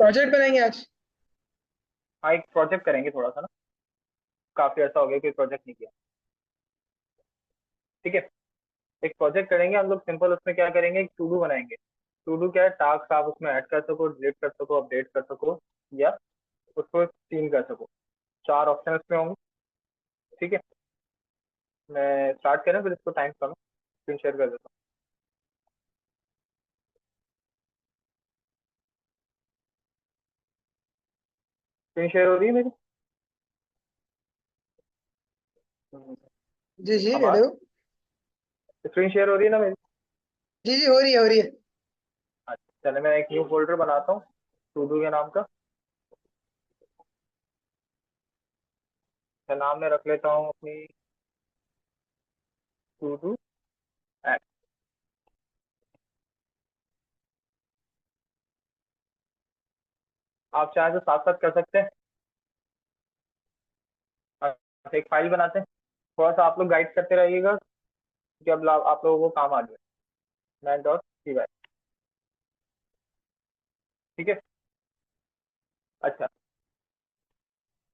Project बनाएंगे आज। हाँ, एक प्रोजेक्ट करेंगे थोड़ा सा ना। काफी ऐसा हो गया कि प्रोजेक्ट नहीं किया। ठीक है। एक प्रोजेक्ट करेंगे हम लोग सिंपल। उसमें क्या करेंगे, एक टू डू बनाएंगे। टू डू क्या है, टास्क आप उसमें ऐड कर सको, डिलीट कर सको, अपडेट कर सको, या उसको सीन कर सको। चार ऑप्शन उसमें होंगे। ठीक है। मैं स्टार्ट करें फिर इसको टाइम कम स्क्रीन शेयर कर देता हूँ। स्क्रीन शेयर हो रही है मेरी? हम्म, जी जी, आवाज। हेलो। स्क्रीन शेयर हो रही है ना मेरी? जी जी, हो रही है हो रही है। अच्छा, चले मैं एक न्यू फोल्डर बनाता हूँ टू डू के नाम का। तो नाम मैं रख लेता हूँ अपनी टू डू। आप चाहे तो साथ साथ कर सकते हैं। अच्छा, एक फाइल बनाते हैं। थोड़ा सा आप लोग गाइड करते रहिएगा जब आप लोगों को काम आ जाए। Main dot C Y. ठीक है। अच्छा,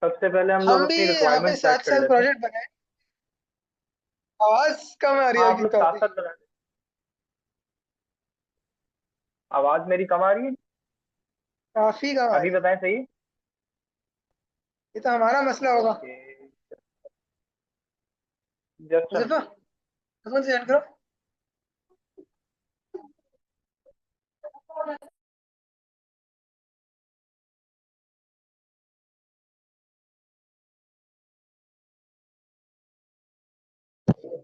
सबसे पहले हम लोग हम भी अपनी यहाँ पे रिक्वायरमेंट सेट साथ कर साथ लेते हैं। प्रोजेक्ट बनाए। आवाज कम आ रही हाँ, है आप आपकी लोग साथ काफी। साथ बनाए। आवाज मेरी कम आ रही है? काफी कम आ अभी रही है। बताएं सही। ये तो हमारा मसला होगा। Okay, just. मुजफ्फर, फोन से सेंड करो।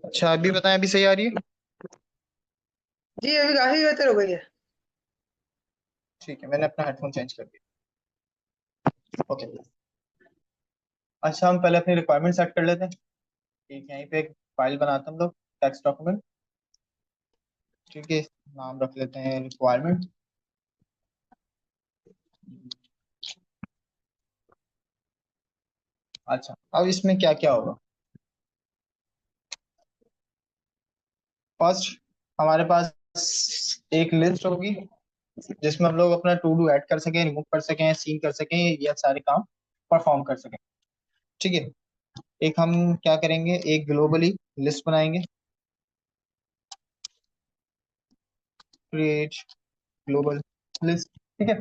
अच्छा, अभी बताएं, अभी सही आ रही है? जी, अभी काफी बेहतर हो गई है। ठीक है, मैंने अपना हेडफोन चेंज कर दिया। ओके। अच्छा, हम पहले अपनी रिक्वायरमेंट सेट कर लेते हैं। ठीक है, यहीं पे एक फाइल बनाते हैं हम लोग, टेक्स्ट डॉक्यूमेंट। ठीक है, नाम रख लेते हैं रिक्वायरमेंट। अच्छा, अब इसमें क्या क्या होगा। फर्स्ट, हमारे पास एक लिस्ट होगी जिसमें हम लोग अपना टू डू ऐड कर सकें, रिमूव कर सकें, सीन कर सकें, या सारे काम परफॉर्म कर सकें। ठीक है। एक हम क्या करेंगे, एक ग्लोबली लिस्ट बनाएंगे। Create global list. ठीक है।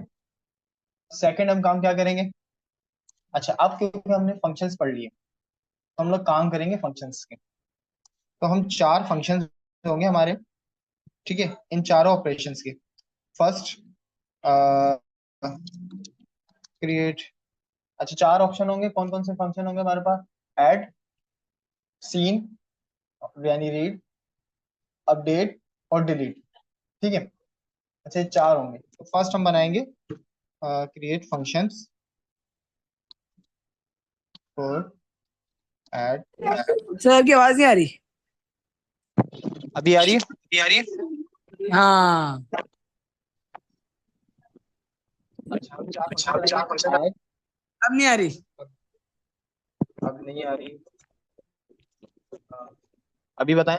सेकंड हम काम क्या करेंगे। अच्छा, अब क्योंकि हमने फंक्शंस पढ़ लिए, तो हम लोग काम करेंगे फंक्शंस के। तो हम चार फंक्शंस होंगे हमारे। ठीक है, इन चारों ऑपरेशंस के। First, create. अच्छा, चार ऑप्शन होंगे। कौन कौन से फंक्शन होंगे हमारे पास? ऐड, सीन, यानी रीड, अपडेट और डिलीट। ठीक है। अच्छा, ये चार होंगे। तो फर्स्ट हम बनाएंगे create functions for add. Sir की आवाज नहीं आ रही। अभी आ रही है? हाँ। अच्छा, हम चार फंक्शन बनाएंगे। ऐड। अब नहीं आ रही। अब नहीं आ रही। अभी बताएं।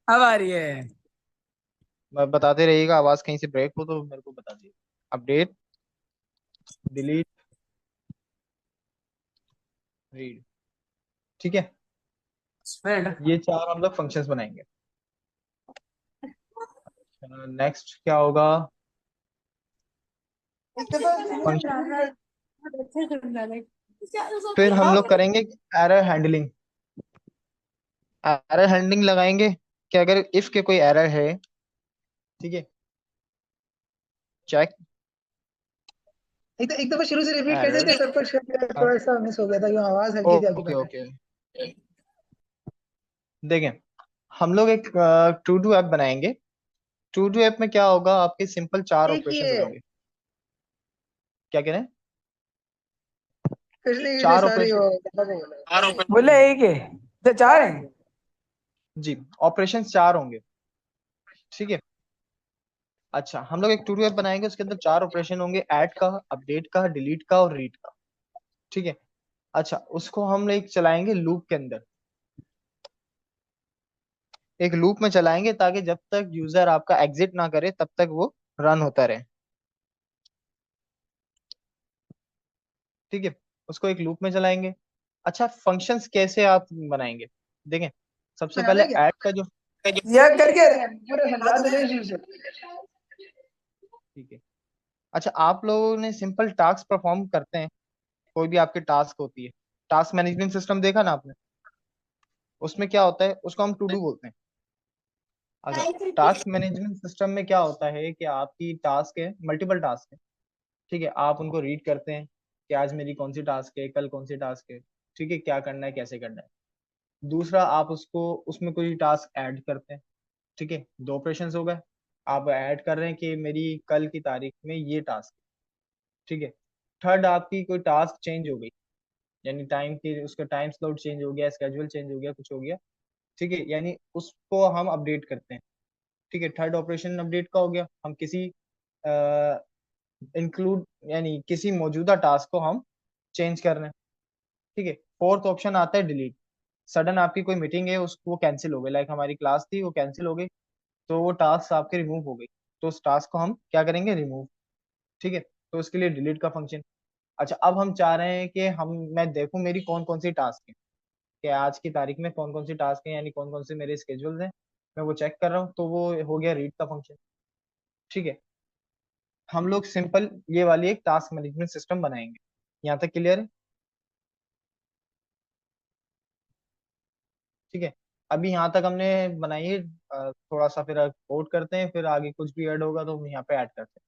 अब आ रही है। बताते रहिएगा, आवाज कहीं से ब्रेक हो तो मेरे को बता दीजिए। Update, delete, read. ठीक है। फ्रेंड। ये चार हम लोग फंक्शंस बनाएंगे। नेक्स्ट क्या होगा? फंक्शन। फिर हम लोग करेंगे एरर हैंडलिंग। एरर हैंडलिंग लगाएंगे कि अगर इफ के कोई एरर है। ठीक है। चेक एक दफा शुरू से रिपीट कर एरर। देते सब कुछ, थोड़ा सा मिस हो गया था क्यों आवाज हल्की थी आपकी ओके पहले। ओके। देखें, हम लोग एक टू डू ऐप बनाएंगे। टू डू ऐप में क्या होगा, आपके सिंपल चार एक ही ऑपरेशंस है। होंगे। क्या कह रहे हैं? पिछले की जो चार सारी ऑपरेशन। वो डब्बा को बोला है। बोले एक है तो चार है। जी, ऑपरेशन चार होंगे। ठीक है। अच्छा, हम लोग एक टू डू ऐप बनाएंगे, उसके अंदर चार ऑपरेशन होंगे। ऐड का, अपडेट का, डिलीट का और रीड का। ठीक है। अच्छा, उसको हम एक चलाएंगे लूप के अंदर। एक लूप में चलाएंगे ताकि जब तक यूजर आपका एग्जिट ना करे तब तक वो रन होता रहे। ठीक है, उसको एक लूप में चलाएंगे। अच्छा, फंक्शंस कैसे आप बनाएंगे देखें। सबसे याद पहले है क्या? ऐड का जो, यह करके पूरा समझा तो नहीं शुरू से। ठीक है। अच्छा, आप लोगों ने सिंपल टास्क परफॉर्म करते हैं, कोई भी आपकी टास्क होती है, टास्क मैनेजमेंट सिस्टम देखा ना आपने, उसमें क्या होता है, उसको हम टू डू बोलते हैं। अच्छा, टास्क मैनेजमेंट सिस्टम में क्या होता है कि आपकी टास्क है, मल्टीपल टास्क है, ठीक है, आप उनको रीड करते हैं कि आज मेरी कौन सी टास्क है, कल कौन सी टास्क है, ठीक है, क्या करना है, कैसे करना है। दूसरा, आप उसको उसमें कोई टास्क ऐड करते हैं, ठीक है, दो ऑपरेशन हो गए। आप ऐड कर रहे हैं कि मेरी कल की तारीख में ये टास्क, ठीक है। थर्ड, आपकी कोई टास्क चेंज हो गई, यानी टाइम की उसका टाइम स्लॉट चेंज हो गया, स्केड्यूल चेंज हो गया, कुछ हो गया, ठीक है, यानी उसको हम अपडेट करते हैं, ठीक है। थर्ड ऑपरेशन अपडेट का हो गया, हम किसी इंक्लूड यानी किसी मौजूदा टास्क को हम चेंज कर रहे हैं, ठीक है। फोर्थ ऑप्शन आता है डिलीट। सडन आपकी कोई मीटिंग है, उसको कैंसिल हो गई, लाइक हमारी क्लास थी वो कैंसिल हो गई, तो वो टास्क आपके रिमूव हो गई, तो उस टास्क को हम क्या करेंगे, रिमूव, ठीक है। तो उसके लिए डिलीट का फंक्शन। अच्छा, अब हम चाह रहे हैं कि हम मैं देखूं मेरी कौन कौन सी टास्क है, कि आज की तारीख में कौन कौन सी टास्क है, यानी कौन कौन से मेरे स्केड्यूल्स हैं, मैं वो चेक कर रहा हूँ, तो वो हो गया रीड का फंक्शन, ठीक है। हम लोग सिंपल ये वाली एक टास्क मैनेजमेंट सिस्टम बनाएंगे। यहाँ तक क्लियर है? ठीक है, अभी यहाँ तक हमने बनाई है। थोड़ा सा फिर कोड करते हैं, फिर आगे कुछ भी ऐड होगा तो हम यहाँ पे ऐड करते हैं।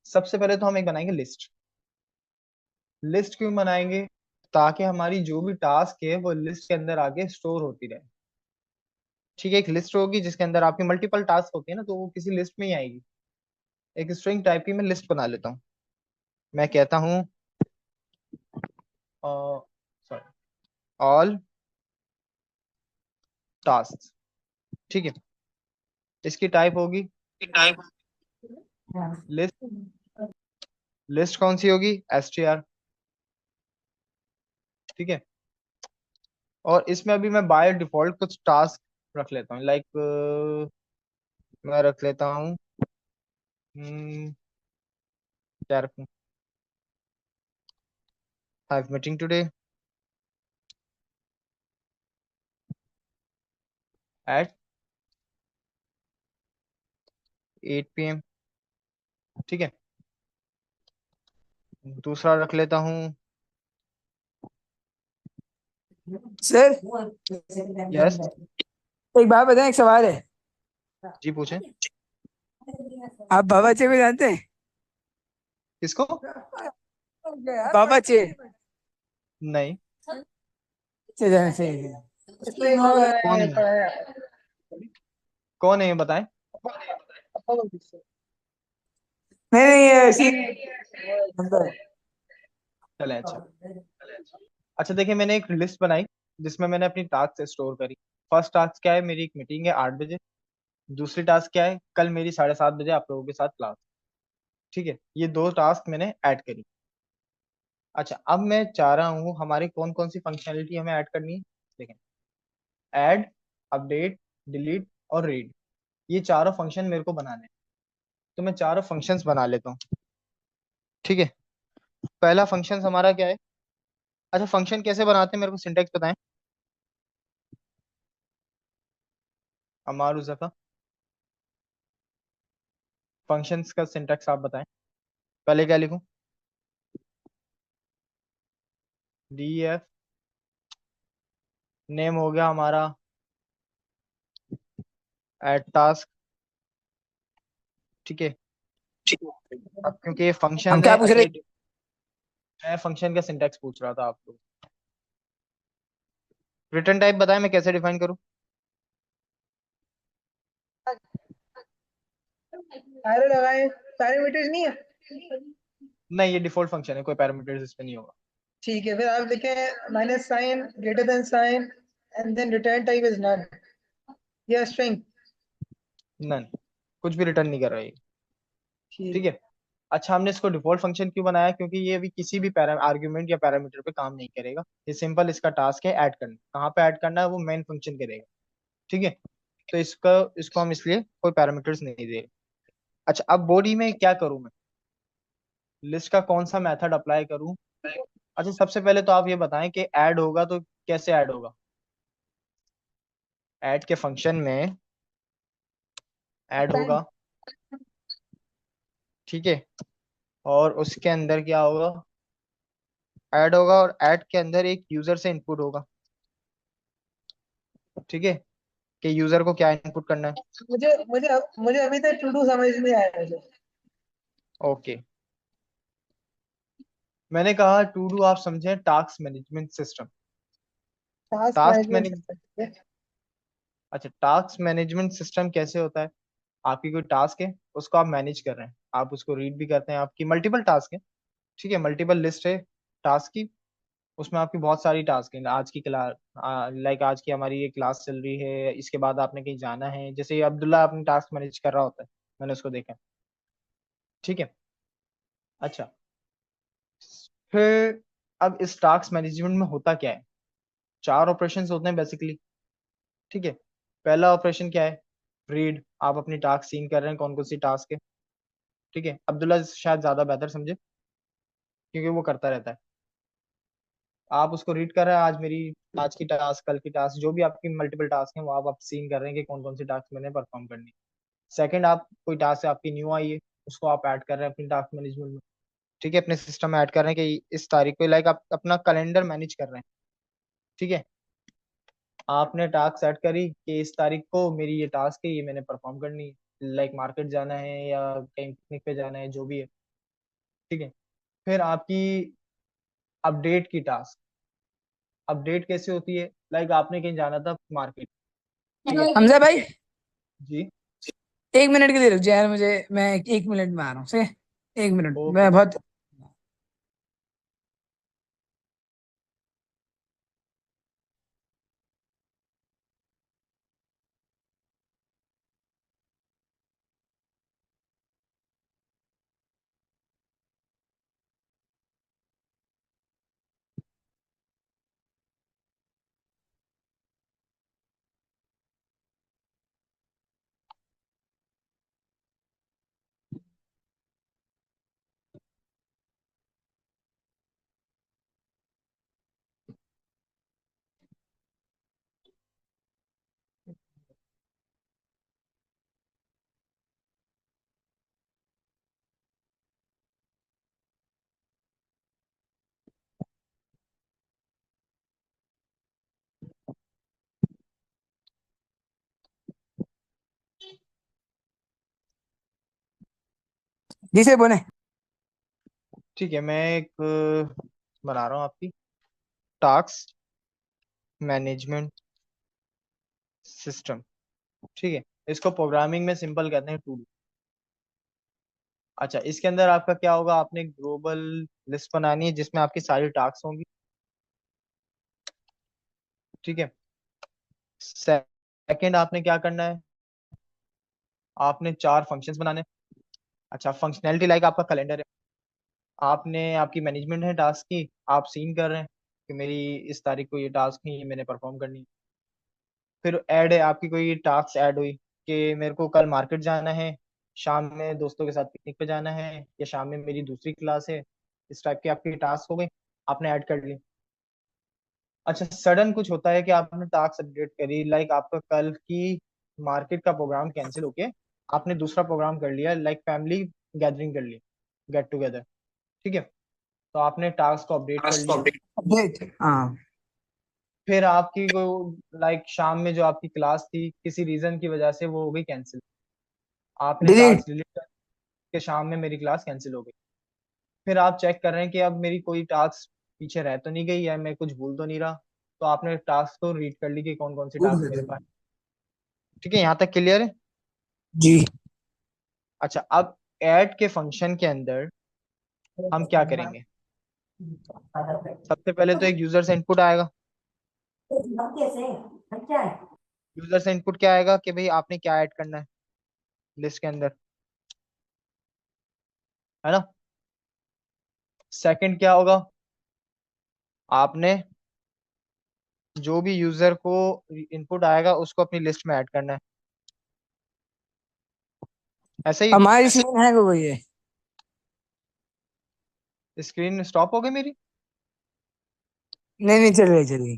सबसे पहले तो हम एक बनाएंगे लिस्ट। लिस्ट क्यों बनाएंगे? ताकि हमारी जो भी टास्क है वो लिस्ट के अंदर आके स्टोर होती रहे, ठीक है। एक लिस्ट होगी जिसके अंदर आपकी मल्टीपल टास्क होती है ना, तो वो किसी लिस्ट में ही आएगी। एक स्ट्रिंग टाइप की मैं लिस्ट बना लेता हूँ। मैं कहता हूँ सॉरी, ऑल टास्क, ठीक है। इसकी टाइप होगी लिस्ट। लिस्ट कौन सी होगी? str, ठीक है। और इसमें अभी मैं बाय डिफॉल्ट कुछ टास्क रख लेता हूँ, लाइक मैं रख लेता हूँ, क्या रखूँ, have meeting today at 8 PM, ठीक है। दूसरा रख लेता हूँ, सर यस, एक बात बताएं, एक सवाल है। जी पूछें। आप बाबाचे को जानते हैं? किसको? बाबाचे नहीं। से जाने से नहीं। इसको एक बार कौन मैंने है? पढ़ाया। कौन है ये बताएं। पापा को किससे? नहीं ये ऐसी अंदर। चले, अच्छा। अच्छा, देखिए, मैंने एक लिस्ट बनाई जिसमें मैंने अपनी टास्क स्टोर करी। फर्स्ट टास्क क्या है, मेरी एक मीटिंग है 8 बजे। दूसरी टास्क क्या है, कल मेरी 7:30 बजे आप लोगों के साथ क्लास, ठीक है। ये दो टास्क मैंने ऐड करी। अच्छा, अब मैं चाह रहा हूँ हमारी कौन कौन सी फंक्शनलिटी हमें ऐड करनी है। देखें, ऐड, अपडेट, डिलीट और रीड, ये चारों फंक्शन मेरे को बनाने हैं। तो मैं चारों फंक्शंस बना लेता हूँ, ठीक है। पहला फंक्शन हमारा क्या है? अच्छा, फंक्शन कैसे बनाते हैं मेरे को सिंटेक्स बताएं, अमार उजफा। फंक्शंस का सिंटेक्स आप बताएं। पहले क्या लिखूं? def, नेम हो गया हमारा एड टास्क, ठीक है। अब क्योंकि ये हम फंक्शन क्या है, पूछ अच्छा रहे? मैं फंक्शन का सिंटेक्स पूछ रहा था आपको। रिटर्न टाइप बताएं मैं कैसे डिफाइन करूं। सारे लगाए, सारे मीटर्स नहीं है। नहीं, ये डिफॉल्ट फंक्शन है, कोई पैरामीटर्स इसमें नहीं होगा। ठीक है, फिर आप लिखें minus sign, greater than sign, and then return type is none या स्ट्रिंग। नन, कुछ भी रिटर्न नहीं कर रहा है ये, ठीक ठीक। है। अच्छा, हमने इसको डिफॉल्ट फंक्शन क्यों बनाया? क्योंकि ये अभी किसी भी आर्ग्यूमेंट या पैरामीटर पे काम नहीं करेगा। ये सिंपल इसका टास्क है ऐड करना, कहाँ पे ऐड करना है वो मेन फंक्शन करेगा, ठीक है। तो इसका इसको हम इसलिए कोई पैरामीटर्स नहीं दे रहे। अच्छा, अब बॉडी में क्या करूं मैं? लिस्ट का कौन सा मेथड अप्लाई करूं? अच्छा, सबसे पहले तो आप ये बताएं कि ऐड होगा तो कैसे ऐड होगा। ऐड के फंक्शन में ऐड होगा, ठीक है, और उसके अंदर क्या होगा? ऐड होगा, और ऐड के अंदर एक यूजर से इनपुट होगा, ठीक है, कि यूजर को क्या इनपुट करना है। मुझे मुझे मुझे अभी तक टू डू समझ नहीं आया मुझे। ओके, मैंने कहा टू डू आप समझे task management system. Task task management manage system. अच्छा, टास्क मैनेजमेंट सिस्टम कैसे होता है? आपकी कोई टास्क है, उसको आप मैनेज कर रहे हैं, आप उसको रीड भी करते हैं, आपकी मल्टीपल टास्क है, ठीक है, मल्टीपल लिस्ट है टास्क की। उसमें आपकी बहुत सारी टास्क हैं। आज की क्लास, लाइक आज की हमारी ये क्लास चल रही है, इसके बाद आपने कहीं जाना है, जैसे ये अब्दुल्ला अपनी टास्क मैनेज कर रहा होता है, मैंने उसको देखा, ठीक है। अच्छा, फिर अब इस टास्क मैनेजमेंट में होता क्या है? चार ऑपरेशंस होते हैं बेसिकली, ठीक है। पहला ऑपरेशन क्या है? रीड, आप अपनी टास्क सीन कर रहे हैं, कौन कौन सी टास्क है, ठीक है। अब्दुल्ला शायद ज्यादा बेहतर समझे, क्योंकि वो करता रहता है। आप उसको रीड कर रहे हैं, आज मेरी आज की टास्क, कल की टास्क, जो भी आपकी मल्टीपल टास्क हैं वो आप सीन कर रहे हैं कि कौन कौन सी टास्क मैंने परफॉर्म करनी है। सेकंड, आप कोई टास्क आपकी न्यू आई है, उसको आप ऐड कर रहे हैं अपनी टास्क मैनेजमेंट में, ठीक है, अपने सिस्टम में ऐड कर रहे हैं कि इस तारीख को, लाइक आप अपना कैलेंडर मैनेज कर रहे हैं, ठीक है। आपने टास्क सेट करी कि इस तारीख को मेरी ये टास्क है, ये मैंने परफॉर्म करनी है, लाइक मार्केट जाना है या कहीं पिकनिक पे जाना है, जो भी है, ठीक है। फिर आपकी अपडेट की टास्क, अपडेट कैसे होती है? लाइक आपने कहीं जाना था मार्केट, ठीक है, हमजा भाई, जी, 1 मिनट के लिए रुक जाए यार, मुझे मैं 1 मिनट में आ रहा हूँ से। 1 मिनट ओके, मैं बहुत। जी से बोले। ठीक है, मैं एक बना रहा हूँ आपकी टास्क मैनेजमेंट सिस्टम, ठीक है। इसको प्रोग्रामिंग में सिंपल कहते हैं टू डू। अच्छा, इसके अंदर आपका क्या होगा? आपने ग्लोबल लिस्ट बनानी है जिसमें आपकी सारी टास्क होंगी, ठीक है। सेकंड, आपने क्या करना है? आपने चार फंक्शंस बनाने हैं। अच्छा, फंक्शनैलिटी लाइक आपका कैलेंडर है, आपने आपकी मैनेजमेंट है टास्क की, आप सीन कर रहे हैं कि मेरी इस तारीख को ये टास्क है, ये मैंने परफॉर्म करनी है। फिर ऐड है, आपकी कोई टास्क ऐड हुई कि मेरे को कल मार्केट जाना है, शाम में दोस्तों के साथ पिकनिक पे जाना है, या शाम में मेरी दूसरी क्लास है, इस टाइप की आपकी टास्क हो गई, आपने ऐड कर ली। अच्छा, सडन कुछ होता है कि आपने टास्क अपडेट करी, लाइक आपका कल की मार्केट का प्रोग्राम कैंसिल होके आपने दूसरा प्रोग्राम कर लिया, लाइक फैमिली गैदरिंग कर ली, गेट टुगेदर, ठीक है। तो आपने टास्क को अपडेट कर लिया। अपडेट, हाँ। फिर आपकी को, लाइक शाम में जो आपकी क्लास थी, किसी रीजन की वजह से वो हो गई कैंसिल, आपने डिलीट। टास्क डिलीट कर के शाम में मेरी क्लास कैंसिल हो गई। फिर आप चेक कर रहे हैं कि अब मेरी कोई टास्क पीछे रह तो नहीं गई, या मैं कुछ भूल तो नहीं रहा, तो आपने टास्क को रीड कर ली कि कौन कौन सी टास्क मेरे पास, ठीक है, यहाँ तक क्लियर है। जी। अच्छा, अब ऐड के फंक्शन के अंदर हम क्या करेंगे? सबसे पहले तो एक यूजर से इनपुट आएगा। यूजर से इनपुट क्या आएगा कि भाई आपने क्या ऐड करना है लिस्ट के अंदर, है ना। सेकंड क्या होगा? आपने जो भी यूजर को इनपुट आएगा उसको अपनी लिस्ट में ऐड करना है, ऐसे ही। हमारी सीन है वो ये। स्क्रीन स्टॉप हो गई मेरी? नहीं नहीं, चल रही चल रही।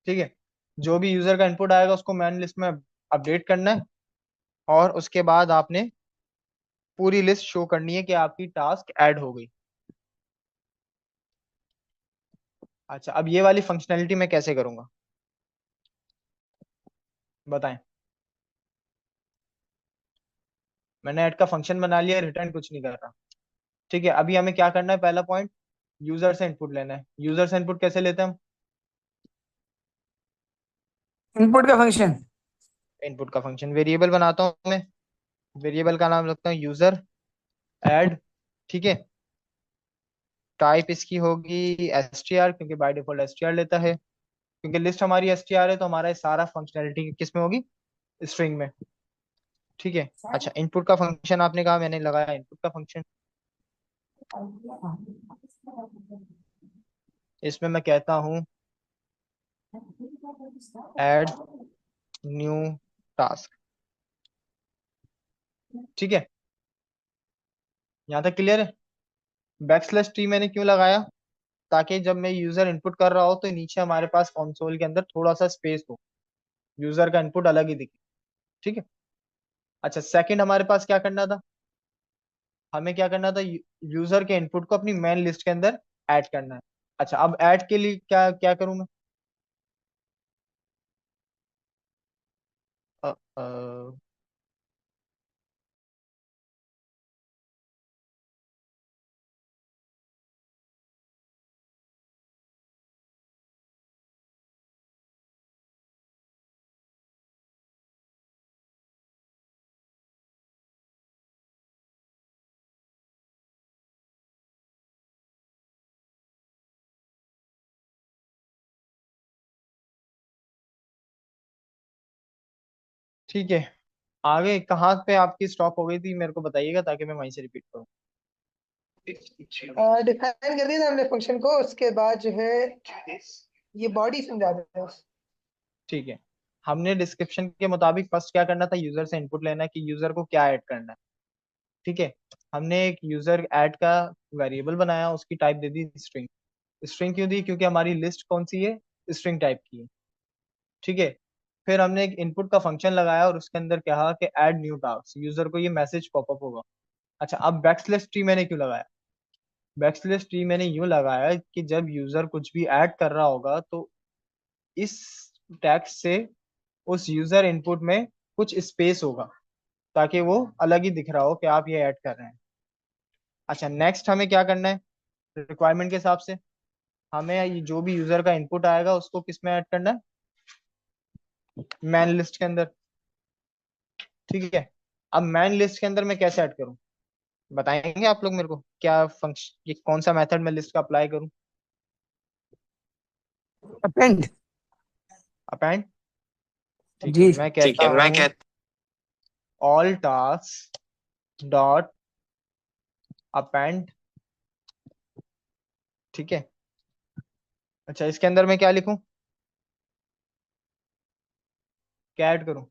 ठीक है, जो भी यूजर का इनपुट आएगा उसको मैन लिस्ट में अपडेट करना है, और उसके बाद आपने पूरी लिस्ट शो करनी है कि आपकी टास्क ऐड हो गई। अच्छा, अब ये वाली फंक्शनैलिटी मैं कैसे करूंगा बताएं। मैंने ऐड का फंक्शन बना लिया, रिटर्न कुछ नहीं कर रहा। ठीक है, अभी हमें क्या करना है, पहला पॉइंट यूजर से इनपुट लेना है। यूजर से इनपुट कैसे लेते हैं हम? इनपुट का फंक्शन। इनपुट का फंक्शन वेरिएबल बनाता हूँ मैं, वेरिएबल का नाम रखता हूँ यूजर ऐड। ठीक है, टाइप इसकी होगी str, क्योंकि बाय डिफॉल्ट str लेता है, क्योंकि लिस्ट हमारी str है, तो हमारा ये सारा फंक्शनैलिटी किस में होगी, स्ट्रिंग में। ठीक है, अच्छा इनपुट का फंक्शन आपने कहा, मैंने लगाया इनपुट का फंक्शन। इसमें मैं कहता हूँ ऐड न्यू टास्क। ठीक है, यहाँ तक क्लियर है? बैकस्लैश t मैंने क्यों लगाया, ताकि जब मैं यूजर इनपुट कर रहा हो तो नीचे हमारे पास कंसोल के अंदर थोड़ा सा स्पेस हो, यूजर का इनपुट अलग ही दिखे। ठीक है, अच्छा सेकंड हमारे पास क्या करना था, हमें क्या करना था, यूजर के इनपुट को अपनी मेन लिस्ट के अंदर ऐड करना है। अच्छा, अब ऐड के लिए क्या क्या करूं मैं? अ, अ, ठीक है, आगे कहाँ पे आपकी स्टॉप हो गई थी मेरे को बताइएगा, ताकि मैं वहीं से रिपीट करूँ। डिफाइन कर दिया था हमने फंक्शन को, उसके बाद जो है ये बॉडी समझा देते हैं। ठीक है, हमने डिस्क्रिप्शन के मुताबिक फर्स्ट क्या करना था, यूजर से इनपुट लेना है कि यूजर को क्या ऐड करना है। ठीक है, हमने एक यूजर ऐड का वेरिएबल बनाया, उसकी टाइप दे दी स्ट्रिंग। स्ट्रिंग क्यों दी, क्योंकि हमारी लिस्ट कौन सी है, स्ट्रिंग टाइप की है। ठीक है, फिर हमने एक इनपुट का फंक्शन लगाया और उसके अंदर कहा कि ऐड न्यू टास्क, यूजर को ये मैसेज पॉपअप होगा। अच्छा, अब बैकस्लैश टी मैंने क्यों लगाया, बैकस्लैश टी मैंने यूं लगाया कि जब यूजर कुछ भी ऐड कर रहा होगा तो इस टैक्स से उस यूजर इनपुट में कुछ स्पेस होगा, ताकि वो अलग ही दिख रहा हो कि आप ये ऐड कर रहे हैं। अच्छा, नेक्स्ट हमें क्या करना है, रिक्वायरमेंट के हिसाब से हमें ये जो भी यूजर का इनपुट आएगा उसको किस में ऐड करना है, मैन लिस्ट के अंदर। ठीक है, अब मैन लिस्ट के अंदर मैं कैसे ऐड करूं, बताएंगे आप लोग मेरे को, क्या फंक्शन, ये कौन सा मेथड मैं लिस्ट का अप्लाई करूं? अपेंड। अपेंड। ठीक है, जी। मैं कहता हूँ ऑल टास्क डॉट अपेंड। ठीक है, अच्छा इसके अंदर मैं क्या लिखूं, क्या ऐड करूं?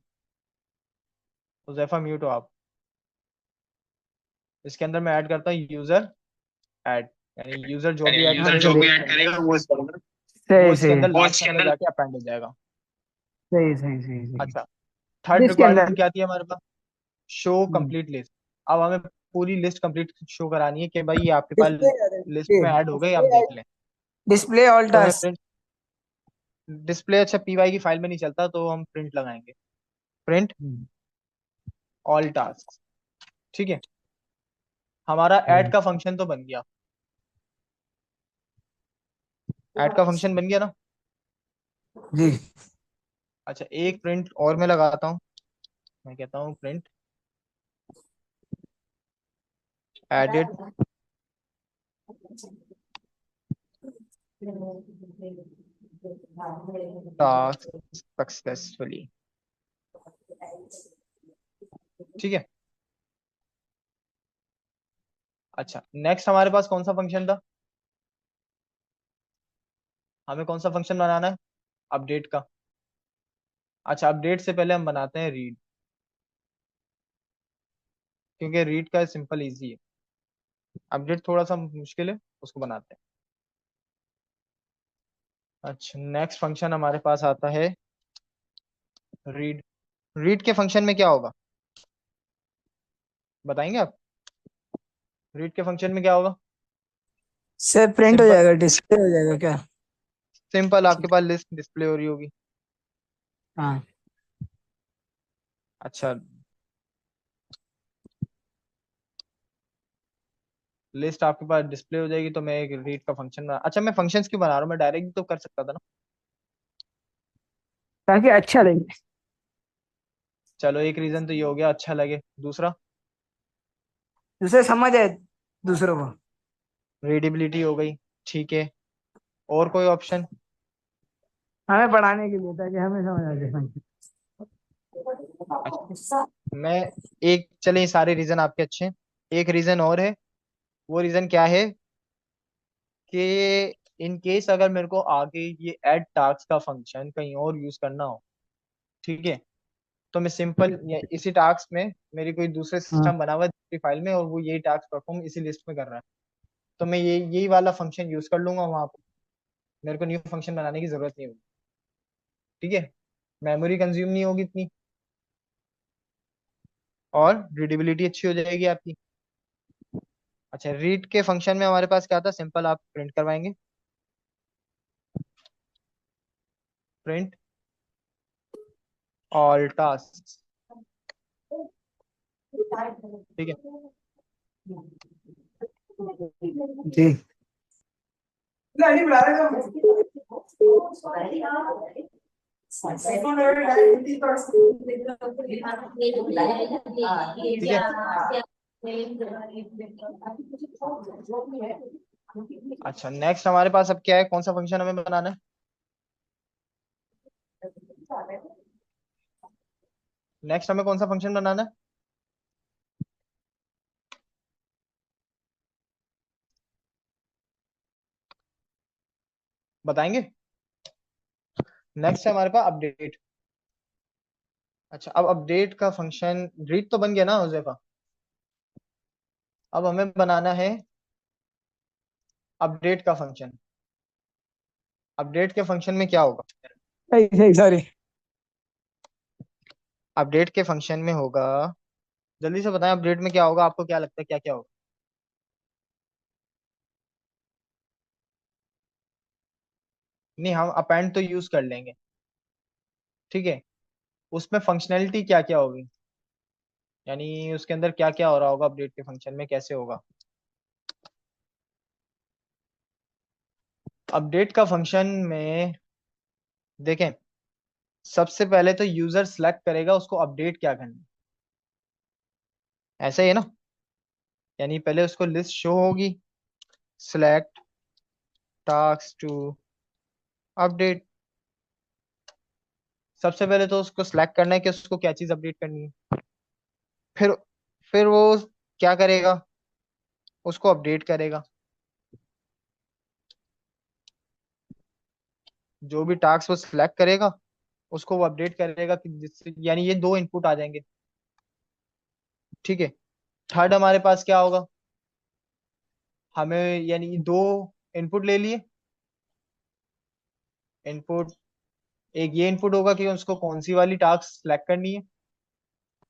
हुजैफा म्यूट हो आप। इसके अंदर मैं ऐड करता हूँ यूजर ऐड, यानी यूजर जो भी ऐड हाँ करेगा वो चलिए। इसके अंदर, वो सही इसके सही अंदर लास्ट के अंदर जाके अपेंड हो जाएगा। सही सही सही सही। अच्छा, थर्ड इसके अंदर रिक्वायरमेंट क्या थी हमारे पास, शो कंप्लीट लिस्ट। अब हमें पूरी लिस्ट कंप्लीट शो करानी है कि भाई ये आपके पास लिस्ट डिस्प्ले में ऐड हो गई, आप देख लें। डिस्प्ले ऑल तो हमें टास्क। प्रिंट डिस्प्ले, अच्छा पीवाई की फाइल में नहीं चलता, तो हम प्रिंट लगाएंगे, प्रिंट ऑल टास्क। ठीक है, हमारा ऐड का फंक्शन तो बन गया, ऐड का फंक्शन बन गया ना। जी। अच्छा, एक प्रिंट और मैं लगाता हूँ, मैं कहता हूँ प्रिंट एडेड टास्क सक्सेसफुली। ठीक है, अच्छा नेक्स्ट हमारे पास कौन सा फंक्शन था, हमें कौन सा फंक्शन बनाना है, अपडेट का। अच्छा, अपडेट से पहले हम बनाते हैं रीड, क्योंकि रीड का सिंपल इजी है। अपडेट थोड़ा सा मुश्किल है, उसको बनाते हैं। अच्छा, नेक्स्ट फंक्शन हमारे पास आता है रीड। रीड के फंक्शन में क्या होगा, बताएंगे आप? रीड के फंक्शन में क्या होगा? सर प्रिंट हो सिंपल, जाएगा, डिस्प्ले हो जाएगा क्या? सिंपल आपके पास लिस्ट डिस्प्ले हो रही होगी। हाँ। अच्छा, लिस्ट आपके पास डिस्प्ले हो जाएगी तो मैं एक रीड का फंक्शन बना, अच्छा मैं फंक्शंस क्यों बना रहा हूँ, मैं डायरेक्ट तो कर सकता था ना। ताकि अच्छा लगे। चलो एक रीजन तो ये हो गया, अच्छा लगे। दूसरा, दूसरे समझ आए दूसरों को। रीडेबिलिटी हो गई, ठीक है। और कोई ऑप्शन? हमें पढ़ाने के लिए, ताकि हमें समझ आ जाए। अच्छा, मैं एक, चले ये सारे रीजन आपके अच्छे हैं, एक रीजन और है। वो रीजन क्या है कि इन केस अगर मेरे को आगे ये ऐड टास्क का फंक्शन कहीं और यूज करना हो, ठीक है, तो मैं सिंपल इसी टास्क में, मेरी कोई दूसरे हाँ। सिस्टम बना हुआ है दूसरी फाइल में और वो यही टास्क परफॉर्म इसी लिस्ट में कर रहा है, तो मैं यही वाला फंक्शन यूज कर लूंगा वहां पर, मेरे को न्यू फंक्शन बनाने की जरूरत नहीं होगी। ठीक है, मेमोरी कंज्यूम नहीं होगी इतनी, और रीडेबिलिटी अच्छी हो जाएगी आपकी। अच्छा, रीड के फंक्शन में हमारे पास क्या था, सिंपल आप प्रिंट करवाएंगे, प्रिंट ऑल टास्क, ठीक है। जी। ठीक है, अच्छा नेक्स्ट हमारे पास अब क्या है, कौन सा फंक्शन हमें बनाना है? नेक्स्ट हमें कौन सा फंक्शन बनाना है? बताएंगे? नेक्स्ट है हमारे पास अपडेट। अच्छा, अब अपडेट का फंक्शन, रीड तो बन गया ना हुज़ैफा, अब हमें बनाना है अपडेट का फंक्शन। अपडेट के फंक्शन में क्या होगा? सॉरी। अपडेट के फंक्शन में होगा, जल्दी से बताएं अपडेट में क्या होगा, आपको क्या लगता है क्या क्या होगा? नहीं, हम अपेंड तो यूज कर लेंगे, ठीक है। उसमें फंक्शनैलिटी क्या क्या होगी, यानी उसके अंदर क्या क्या हो रहा होगा अपडेट के फंक्शन में, कैसे होगा? अपडेट का फंक्शन में देखें, सबसे पहले तो यूजर सेलेक्ट करेगा उसको अपडेट क्या करना है, ऐसा ही है ना, यानी पहले उसको लिस्ट शो होगी, सेलेक्ट टास्क टू अपडेट। सबसे पहले तो उसको सिलेक्ट करना है कि उसको क्या चीज अपडेट करनी है, फिर फिर वो क्या करेगा, उसको अपडेट करेगा, जो भी टास्क वो सिलेक्ट करेगा उसको वो अपडेट करेगा, कि जिससे यानी ये दो इनपुट आ जाएंगे, ठीक है। थर्ड हमारे पास क्या होगा, हमें यानी दो इनपुट ले लिए, इनपुट, एक ये इनपुट होगा कि उसको कौन सी वाली टास्क सिलेक्ट करनी है,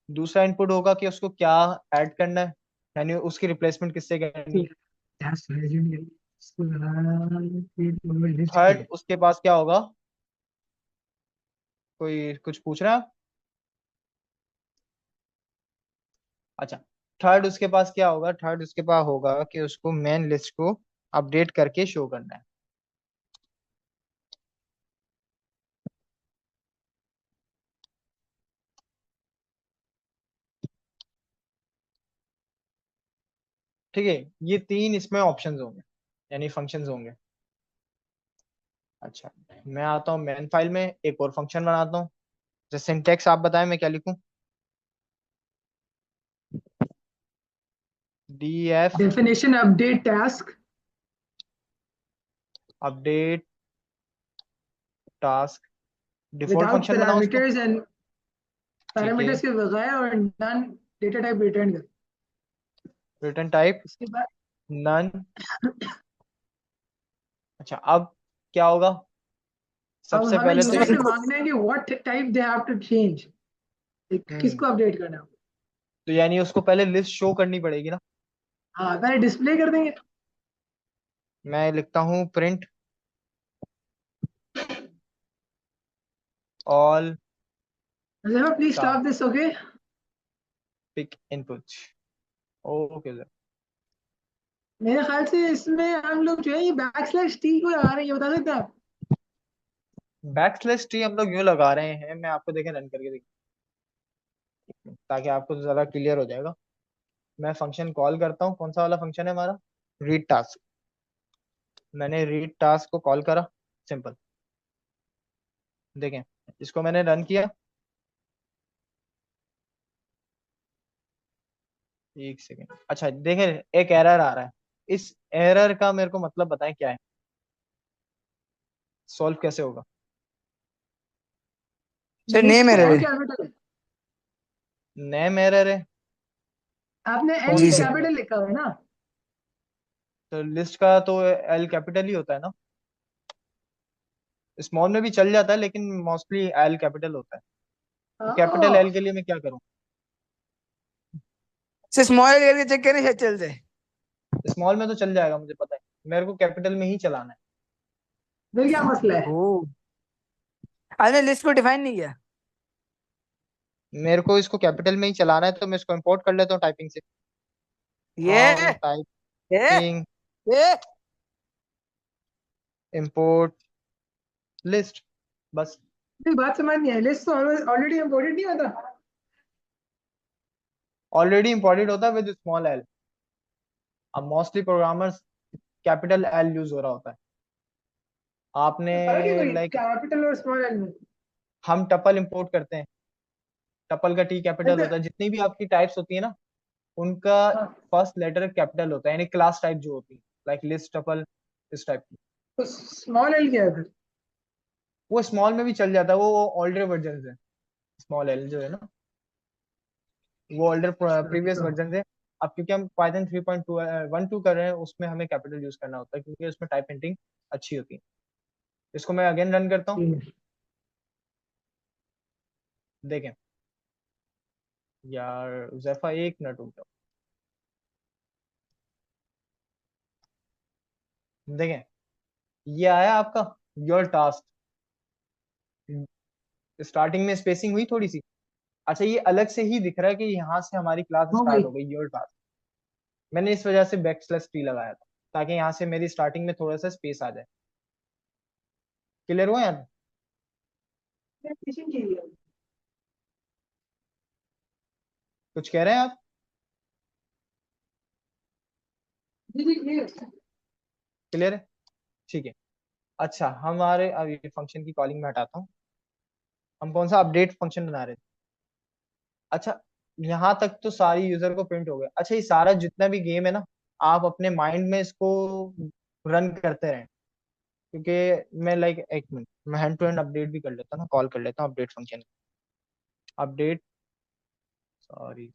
दूसरा इनपुट होगा कि उसको क्या ऐड करना है, यानी उसकी रिप्लेसमेंट किससे करनी है। थर्ड उसके पास क्या होगा, कोई कुछ पूछ रहा है आप? अच्छा, थर्ड उसके पास क्या होगा, थर्ड उसके पास होगा कि उसको मेन लिस्ट को अपडेट करके शो करना है। ठीक है, ये तीन इसमें ऑप्शंस होंगे, यानी फंक्शंस होंगे। अच्छा, मैं आता हूँ मेन फाइल में, एक और फंक्शन बनाता हूँ। जैसे सिंटेक्स आप बताएं मैं क्या लिखूं? D F Definition update task update task, default without function बनाओ उसको, parameters and ठीक है। parameters के बगैर और none data type return कर। रिटर्न टाइप, उसके बाद नन। अच्छा अब क्या होगा? अब सबसे हमें पहले तो यूजर से मांगना है कि what type they have to change, hmm किसको अपडेट करना है। तो यानी उसको पहले लिस्ट शो करनी पड़ेगी ना। हाँ पहले डिस्प्ले कर देंगे। मैं लिखता हूँ print all please stop this, okay. Pick input. Okay sir. मेरे ख्याल से इसमें हम लोग जो है ये बैक स्लैश टी को लगा रहे हैं, ये बता सकते हैं आप? बैक स्लैश टी हम लोग यूं लगा रहे हैं, मैं आपको देखें रन करके ताकि आपको ज्यादा क्लियर हो जाएगा। मैं फंक्शन कॉल करता हूँ, कौन सा वाला फंक्शन है हमारा? Read task. मैंने रीड टास्क को कॉल करा, सिंपल। देखें, इसको मैंने रन किया। एक सेकेंड। अच्छा देखें, एक एरर आ रहा है। इस एरर का मेरे को मतलब बताएं क्या है, सॉल्व कैसे होगा? Sir name list error L है। कैपिटल, नेम एरर है? आपने एल जी सर। कैपिटल लिखा हुआ है ना? तो लिस्ट का तो एल कैपिटल ही होता है ना। स्मॉल में भी चल जाता है लेकिन मोस्टली एल कैपिटल होता है। तो कैपिटल हाँ, एल के लिए मैं क्या करूं? सर स्मॉल करके चेक करें शायद चल जाए। स्मॉल में तो चल जाएगा, मुझे पता है। मेरे को कैपिटल में ही चलाना फिर क्या मसला है? ओ, आपने लिस्ट को डिफाइन नहीं किया। है। मेरे को इसको कैपिटल में ही चलाना है, तो मैं इसको इंपोर्ट कर लेता हूँ टाइपिंग से। ये फ्रॉम ये टाइपिंग ये इंपोर्ट लिस्ट, बस। मेरी बात समझ नहीं आई, लिस्ट तो ऑलरेडी इम्पोर्टेड नहीं होता? ऑलरेडी इंपोर्टेड होता है विद स्मॉल एल। अब mostly programmers capital L use हो रहा होता है। आपने फर्क है कोई लाइक, कैपिटल और स्मॉल एल में? हम टपल इंपोर्ट करते हैं, टपल का टी कैपिटल अच्छा, होता है। जितनी भी आपकी टाइप्स होती है ना, उनका हाँ, फर्स्ट लेटर कैपिटल होता है, यानी क्लास टाइप जो होती है, लाइक लिस्ट, टपल, इस टाइप की। तो स्मॉल एल क्या है फिर? वो स्मॉल में भी चल जाता है, वो ओल्डर वर्जन है। स्मॉल एल जो है ना, वो ओल्डर अच्छा, प्रीवियस तो वर्जन है। अब क्योंकि हम पाइथन 3.12 कर रहे हैं, उसमें हमें कैपिटल यूज करना होता है क्योंकि उसमें टाइप प्रिंटिंग अच्छी होती है। इसको मैं अगेन रन करता हूँ, ठीक है। देखें। यार जैफा, एक मिनट रुक जाओ। देखें, ये आया आपका योर टास्क। स्टार्टिंग में स्पेसिंग हुई थोड़ी सी। अच्छा, ये अलग से ही दिख रहा है कि यहाँ से हमारी क्लास हो स्टार्ट गई। हो गई, योर टास्क। मैंने इस वजह से बैक स्लैश टी लगाया था, ताकि यहाँ से मेरी स्टार्टिंग में थोड़ा सा स्पेस आ जाए। क्लियर हुआ यार? फिशिंग की है। कुछ कह रहे हैं आप? जी जी clear। क्लियर है? ठीक है। अच्छा, हमारे अब ये फंक्शन की कॉलिंग में हटाता हूँ। हम कौन सा अपडेट फंक्शन बना रहे थे? अच्छा, यहाँ तक तो सारी यूजर को प्रिंट हो गया। अच्छा, ये सारा जितना भी गेम है ना, आप अपने माइंड में इसको रन करते रहें। क्योंकि मैं लाइक, एक मिनट, मैं हैंड टू हैंड अपडेट भी कर लेता हूँ ना, कॉल कर लेता हूँ अपडेट फंक्शन। अपडेट, सॉरी,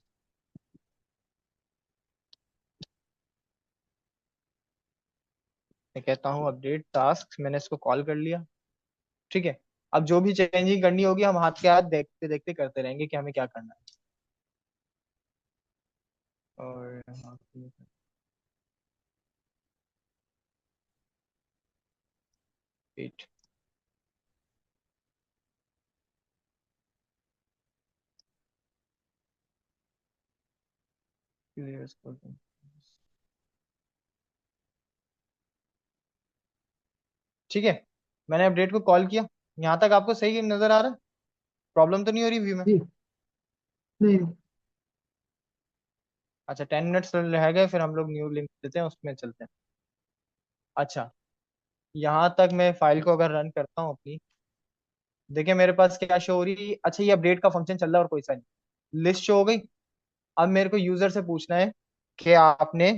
मैं कहता हूँ अपडेट टास्क, मैंने इसको कॉल कर लिया। ठीक है। अब जो भी चेंजिंग करनी होगी, हम हाथ के हाथ देखते देखते करते रहेंगे कि हमें क्या करना है। और वेट, ठीक है। मैंने अपडेट को कॉल किया। यहाँ तक आपको सही नजर आ रहा है? प्रॉब्लम तो नहीं हो रही व्यू में? जी नहीं नहीं। अच्छा, 10 मिनट्स रह गए, फिर हम लोग न्यू लिंक देते हैं, उसमें चलते हैं। अच्छा, यहाँ तक मैं फाइल को अगर रन करता हूँ अपनी, देखिए मेरे पास क्या शो हो रही है। अच्छा, ये अपडेट का फंक्शन चल रहा है और कोई सा नहीं, लिस्ट शो हो गई। अब मेरे को यूजर से पूछना है कि आपने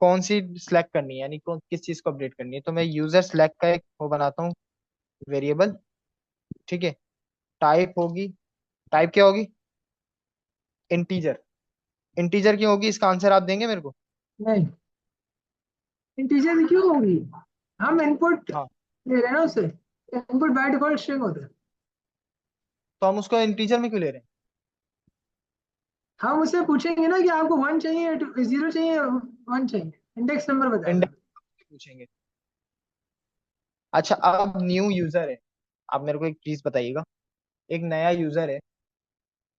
कौन सी सिलेक्ट करनी है, यानी कौन किस चीज को अपडेट करनी है। तो मैं यूजर सिलेक्ट का एक वो बनाता हूँ, वेरिएबल। ठीक है। टाइप होगी, टाइप क्या होगी? इंटीजर। इंटीजर क्यों होगी, इसका आंसर आप देंगे मेरे को? नहीं, इंटीजर क्यों होगी? हम इनपुट हाँ ले रहे हैं ना उससे, इनपुट बाय डिफॉल्ट स्ट्रिंग होता है। तो हम उसको इंटीजर में क्यों ले रहे हैं? हम उससे पूछेंगे ना कि आपको 1 चाहिए, 0 चाहिए, 1 चाहिए, इंडेक्स नंबर बताएगा। इंडेक्स पूछेंगे। अच्छा अब न्यू यूजर है, आप मेरे को एक चीज बताइएगा, एक नया यूजर है,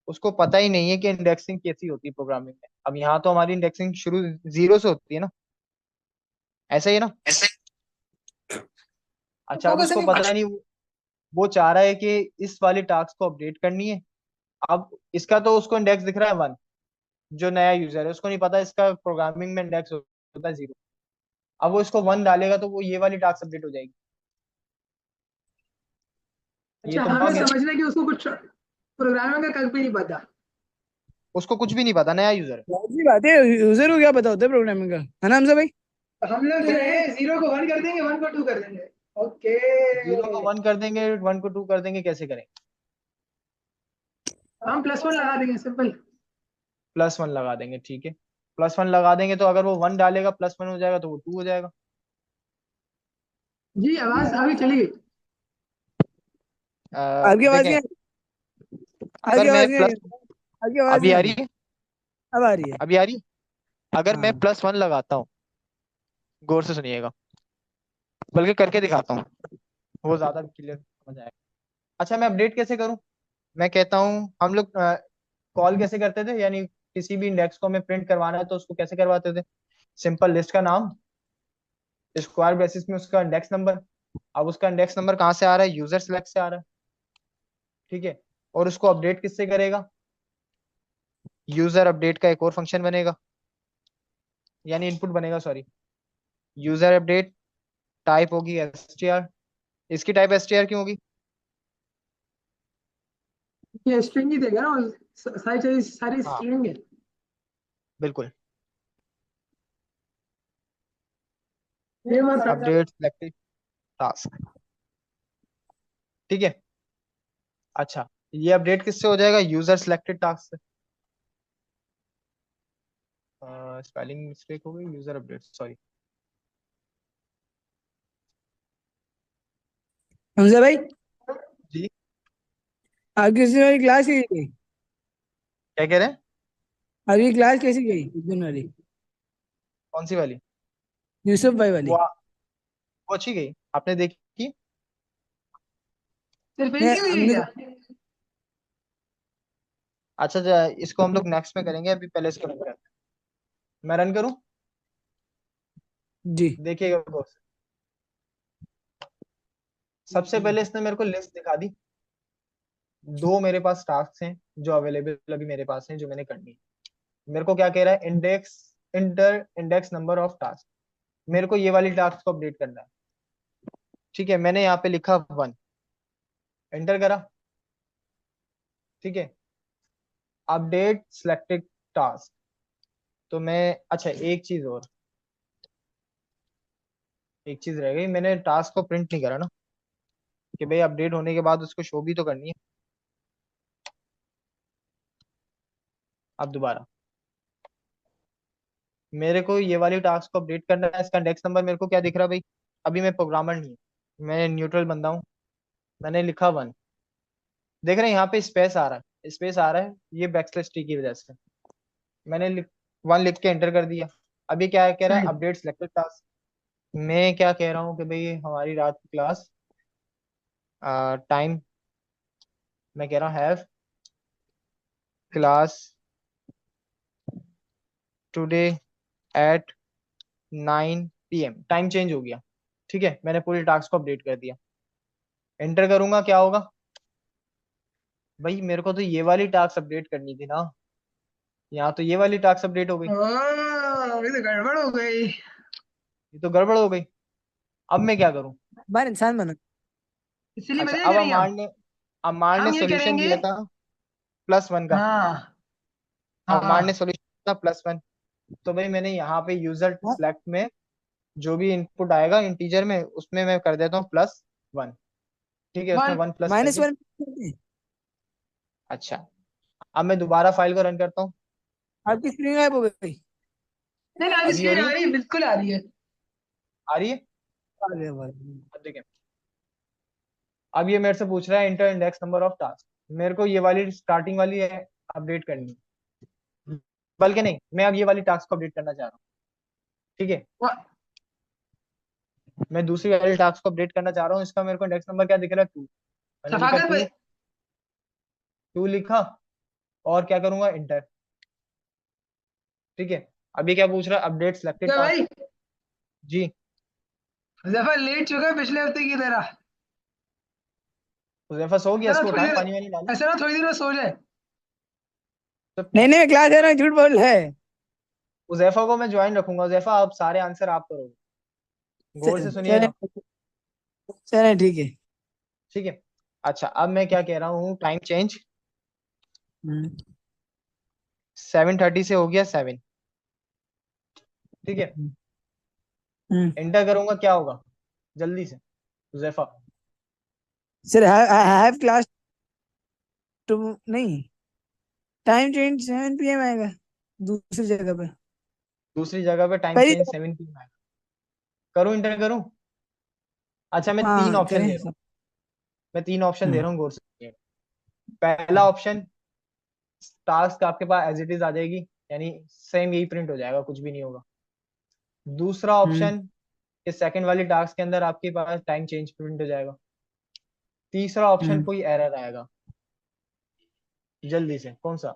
उसको पता ही नहीं है कि इंडेक्सिंग कैसी होती है प्रोग्रामिंग में। अब यहाँ तो हमारी इंडेक्सिंग शुरू 0 से होती है ना, ऐसा ही है ना? अच्छा वो अब कैसे उसको नहीं पता नहीं, वो चाह रहा है कि इस वाली टास्क को अपडेट करनी है। अब इसका तो उसको इंडेक्स दिख रहा है 1, जो नया यूजर है उसको नहीं पता इसका प्रोग्रामिंग में इंडेक्स होता है 0। अब वो इसको 1 डालेगा तो वो ये वाली टास्क अपडेट हो जाएगी। ये अच्छा, तो हमें बग है, समझना है कि उसको कुछ प्रोग्रामिंग का कल भी नहीं पता। उसको कुछ भी नहीं पता, नया यूजर है। सी बात है, यूजर को क्या पता होता है प्रोग्रामिंग का, है ना हमसे भाई? हम लोग जो है 0 को 1 कर देंगे, 1 को 2 कर देंगे। ओके। 0 को 1 कर देंगे, 1 को 2 कर देंगे, कैसे करेंगे? हम +1 लगा देंगे, सिंपल। +1 लगा देंगे, ठीक है। +1 लगा देंगे तो अगर वो 1 डालेगा +1 हो जाएगा तो वो 2 हो जाएगा। जी, आवाज अभी चली गई। आपकी आवाज नहीं देखें, आ रही, आपकी अगर मैं आवाज नहीं आ रही, प्लस, आपकी आवाज अभी नहीं आ आ रही। रही है, अब आ रही है। अभी आ रही है। अगर मैं हाँ +1 लगाता हूँ, गौर से सुनिएगा, बल्कि करके दिखाता हूँ, वो ज्यादा क्लियर समझ आएगा। अच्छा मैं अपडेट कैसे करूँ? मैं कहता हूँ, हम लोग कॉल कैसे करते थे, यानी किसी भी इंडेक्स को हमें प्रिंट करवाना है तो उसको कैसे करवाते थे? सिंपल, लिस्ट का नाम, स्क्वायर ब्रेसिस में उसका इंडेक्स नंबर। अब उसका इंडेक्स नंबर कहाँ से आ रहा है? यूजर सिलेक्ट से आ रहा है, ठीक है। और उसको अपडेट किससे करेगा? यूजर अपडेट का एक और फंक्शन बनेगा, यानी इनपुट बनेगा, सॉरी। यूजर अपडेट टाइप होगी str। इसकी टाइप str क्यों होगी? ये स्ट्रिंग ही देगा ना, सारी हाँ स्ट्रिंग है। बिल्कुल। ये बात समझ। अपडेट सिलेक्टेड टास्क, ठीक है। अच्छा ये अपडेट किससे हो जाएगा? यूजर सिलेक्टेड टास्क से। स्पेलिंग मिस्टेक हो गई, यूजर अपडेट, सॉरी। हमसे भाई, जी आपकी उसने वाली क्लास कैसी गई? क्या कह रहे हैं? आपकी क्लास कैसी गई उस दिन वाली, कौन सी वाली? यूसुफ भाई वो वाली? वो अच्छी गई, आपने देखी? सिर्फ एक नहीं ही हुई है हमने क्या? तो, अच्छा इसको हम लोग नेक्स्ट में करेंगे, अभी पहले इसको रन करते हैं। मैं रन करूं? जी देखिएगा गौर से। सबसे पहले इसने मेरे को लिस्ट दिखा दी, दो मेरे पास टास्क हैं जो अवेलेबल अभी मेरे पास हैं, जो मैंने करनी है। मेरे को क्या कह रहा है? Index, inter index number of task. मेरे को ये वाली टास्क को अपडेट करना है, ठीक है। मैंने यहाँ पे लिखा 1, एंटर करा, ठीक है। अपडेट सिलेक्टेड टास्क, तो मैं, अच्छा एक चीज और, एक चीज रह गई, मैंने टास्क को प्रिंट नहीं करा ना, कि भाई अपडेट होने के बाद उसको शो भी तो करनी है। अब दोबारा मेरे को ये वाली टास्क को अपडेट करना है, इसका इंडेक्स नंबर मेरे को क्या दिख रहा है भाई? अभी मैं प्रोग्रामर नहीं हूँ, मैं न्यूट्रल बंदा हूँ। मैंने लिखा 1, देख रहे हैं यहाँ पे स्पेस आ रहा है, स्पेस आ रहा है, ये बैकस्लैश टी की वजह से। मैंने 1 लिख के एंटर कर दिया। अभी क्या कह रहा है? नहीं, अपडेट सिलेक्टेड टास्क। मैं क्या कह रहा हूँ कि भाई हमारी रात की क्लास, टाइम, मैं कह रहा हूँ have class today at 9 PM। Time change हो गया, ठीक है। मैंने पूरी टास्क को अपडेट कर दिया, एंटर करूंगा, क्या होगा? भाई मेरे को तो ये वाली टास्क अपडेट करनी थी ना, यहाँ तो ये वाली टास्क अपडेट हो गई। ये तो गड़बड़ हो गई। ये तो गड़बड़ हो गई। अब मैं क्या करूं? बाहर इंसान बना। इसीलिए अच्छा मजे अब करेंगे हम। अमार ने हम ये सॉल्यूशन करेंगे। दिया था +1 का। हाँ, अमार ने हाँ, सॉल्यूशन था +1, तो भाई मैंने यहाँ पे यूजर हाँ, सेलेक्ट में जो भी इनपुट आएगा इंटीजर में, उसमें मैं कर देता हूँ +1, ठीक है। उसमें 1। 1 प्लस माइनस करके। वन। अच्छा अब मैं दोबारा फाइल को रन करता हूँ। आपकी स्क्रीन गायब हो गई। नहीं आज अभी इसकी हो रही आ है? रही है, बिल्कुल आ रही है। आ रही है? आगे बढ़। अब देखें, अब ये मेरे से पूछ रहा है inter index number of task. मेरे को ये वाली स्टार्टिंग वाली है अपडेट करनी है, बल्कि नहीं, मैं अब ये वाली टास्क को अपडेट करना चाह रहा हूँ। ठीक है, मैं दूसरी वाली टास्क को अपडेट करना चाह रहा हूँ। इसका मेरे को इंडेक्स नंबर क्या दिख रहा है? 2। मैंने लिखा सफाकत 2, भाई, 2 लिखा और क्या करूंगा, इंटर। ठीक है, अभी क्या पूछ रहा है, अपडेट सिलेक्टेड क्या टास्क। भाई, जी, जफर लेट चुका है पिछले हफ्ते की तरह। हुज़ैफा सो गया, ऐसा ना इसको थोड़ी उठाएं, देर, पानी वानी डालें। ऐसा ना थोड़ी देर में सो जाए। तो नहीं नहीं, मैं क्लास ले रहा हूँ, झूठ बोल रहा है। हुज़ैफा को मैं ज्वाइन रखूंगा। हुज़ैफा, आप सारे आंसर आप करोगे, गौर से चले सुनिएगा। चले, ठीक है। ठीक है, अच्छा अब मैं क्या कह रहा हूँ, टाइम चेंज। हम्म 7:30 से हो गया 7। ठीक है, हम्म। एंटर करूंगा, क्या होगा जल्दी से Huzaifa? Sir have class two, नहीं, टाइम चेंज 7 PM आएगा दूसरी जगह पे। दूसरी जगह पे टाइम पहली चेंज 7 PM आएगा। करूं, इंटर करूं? अच्छा, मैं तीन हाँ ऑप्शन करें दे रहा हूँ। सब। मैं तीन ऑप्शन दे हम्म रहा हूँ, गौर से सुनिएगा। पहला ऑप्शन, टास्क आपके पास एज इट इज आ जाएगी, यानी सेम यही प्रिंट हो जाएगा, कुछ भी नहीं होगा। दूसरा हम्म ऑप्शन, कि सेकंड वाली टास्क के अंदर आपके पास टाइम चेंज प्रिंट हो जाएगा। तीसरा ऑप्शन, हम्म। कोई एरर आएगा। जल्दी से कौन सा?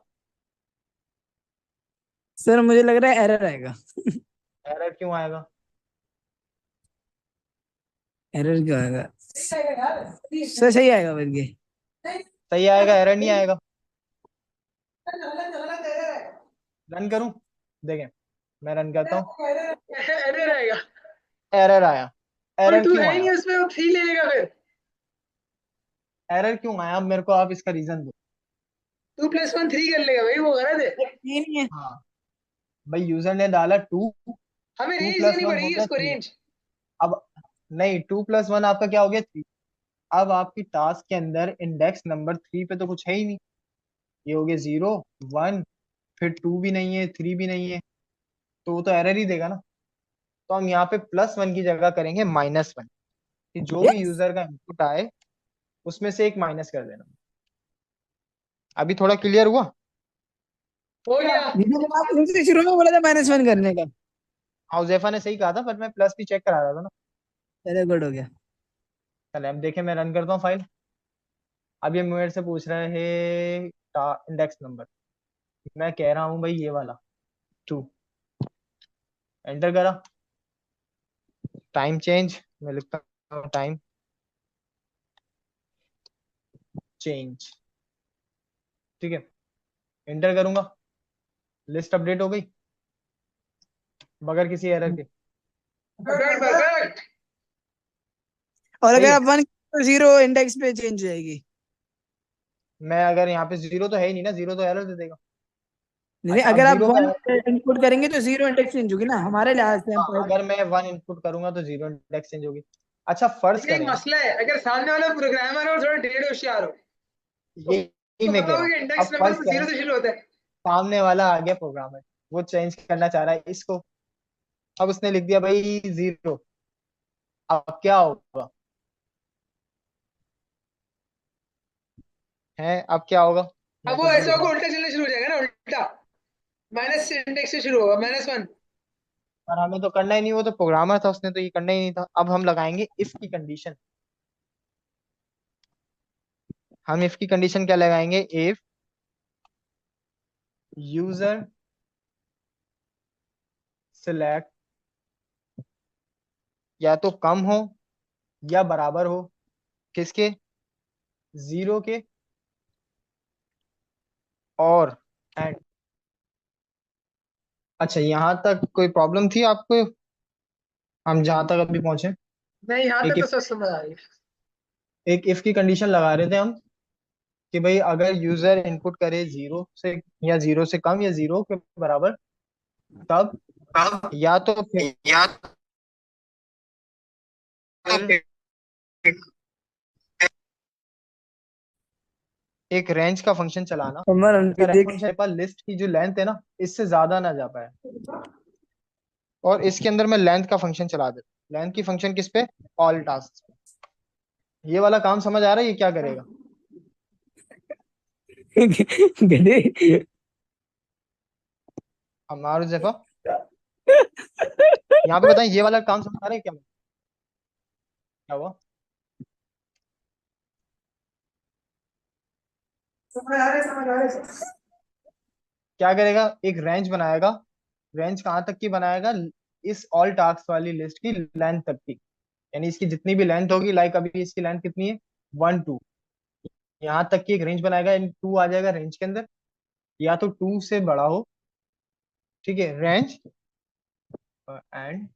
सर मुझे लग रहा है एरर आएगा। एरर क्यों आएगा? एरर क्यों आएगा? सर सही आएगा बल्कि। सही आएगा, एरर नहीं आएगा? रन करूं? देखें, मैं रन करता हूँ, एरर आएगा। एरर आया। और एरर टू क्यों है ही आया? नहीं उसमें, वो 3 ले लेगा फिर। एरर क्यों आया, अब मेरे को आप इसका रीजन दो। 2 + 1 3 कर लेगा भाई, वो गलत है। ये नहीं है। हाँ भाई, यूजर ने डाला 2, हमें टू रेंज प्लस देनी वन हो पड़ेगी गया उसको, 3। रेंज। अब नहीं, 2 + 1 आपका क्या हो गया, 3। अब आपकी टास्क के अंदर इंडेक्स नंबर 3 पे तो कुछ है ही नहीं। ये हो गया 0 1, फिर 2 भी नहीं है, 3 भी नहीं है, तो वो तो एरर ही देगा ना। तो हम यहाँ पे +1 की जगह करेंगे -1, कि जो भी यस। यूजर का इनपुट आए उसमें से एक माइनस कर देना। अभी थोड़ा क्लियर हुआ? हो गया। तुमसे शुरू में बोला था -1 करने का। हाउजेफा ने सही कहा था, पर मैं प्लस भी चेक करा रहा था ना। चलो गुड हो गया। चले, अब देखें, मैं रन करता हूँ फाइल। अब ये मेरे से पूछ रहा है इंडेक्स नंबर। मैं कह रहा हूँ भाई ये वाला 2। एंटर करा, टाइम चेंज, मैं लिखता हूँ टाइम चेंज। ठीक है, एंटर करूंगा, लिस्ट अपडेट हो गई बगैर किसी एरर के। Perfect perfect. और सही अगर है। आप 1 तो 0 इंडेक्स पे चेंज हो जाएगी। मैं अगर यहाँ पे 0 तो है ही नहीं ना, 0 तो एरर दे देगा। नहीं नहीं, अच्छा, अब अगर आप 0 का 1 इनपुट करेंगे तो 0 इंडेक्स चेंज होगी ना हमारे लिहाज से, हम हाँ, अगर मैं 1 इनपुट करूंगा तो 0 इंडेक्स चेंज होगी। अच्छा, फर्ज लेकिन एक करें, मसला है, अगर सामने वाला प्रोग्रामर और थोड़ा डेढ़ होशियार हो, ये यही तो मैं पता कह रहा हो हूँ। कि इंडेक्स अब नंबर फर्ज तो करें 0 से शुरू होता है। सामने वाला आ गया प्रोग्रामर, वो चेंज करना चाह रहा है इसको। अब उसने लिख दिया भाई 0। अब क्या होगा, है अब क्या होगा? अब मैं वो खुद भी ऐसा लिख रहा होगा, हूँ। उल्टा चलना शुरू हो जाएगा ना, उल्टा। माइनस इंडेक्स से शुरू होगा, -1। पर हमें तो करना ही नहीं, वो तो प्रोग्रामर था, उसने तो ये करना ही नहीं था। अब हम लगाएंगे इफ की कंडीशन। हम इफ की कंडीशन क्या लगाएंगे, इफ यूजर सिलेक्ट या तो कम हो या बराबर हो, किसके, 0 के, और एंड। अच्छा, यहाँ तक कोई प्रॉब्लम थी आपको? हम जहां तक अभी पहुंचे, नहीं, यहाँ एक तक तो इफ, सब समझ आ रही है। एक इफ की कंडीशन लगा रहे थे हम, कि भाई अगर यूजर इनपुट करे 0 से, या 0 से कम, या 0 के बराबर, तब हाँ, या तो या तो फिर एक रेंज का फंक्शन चलाना। उमर उनकी अगर देख। फंक्शन पर लिस्ट की जो लेंथ है ना, इससे ज्यादा ना जा पाए। और इसके अंदर मैं लेंथ का फंक्शन चला देता हूँ। लेंथ की फंक्शन किस पे? All task. ये वाला काम समझ आ रहा है ये क्या करेगा? गधे। हमारे जैसा यहाँ पे बताएं, ये वाला काम समझ आ रहा है क्या हुआ? समझ आ रहे, समझ आ रहे। क्या करेगा? एक रेंज बनाएगा। रेंज कहाँ तक की बनाएगा? इस ऑल टास्क वाली लिस्ट की लेंथ तक की। यानी इसकी जितनी भी लेंथ होगी, लाइक अभी इसकी लेंथ कितनी है? 1 2। यहाँ तक की एक रेंज बनाएगा, यानी 2 आ जाएगा रेंज के अंदर, या तो 2 से बड़ा हो। ठीक है, range and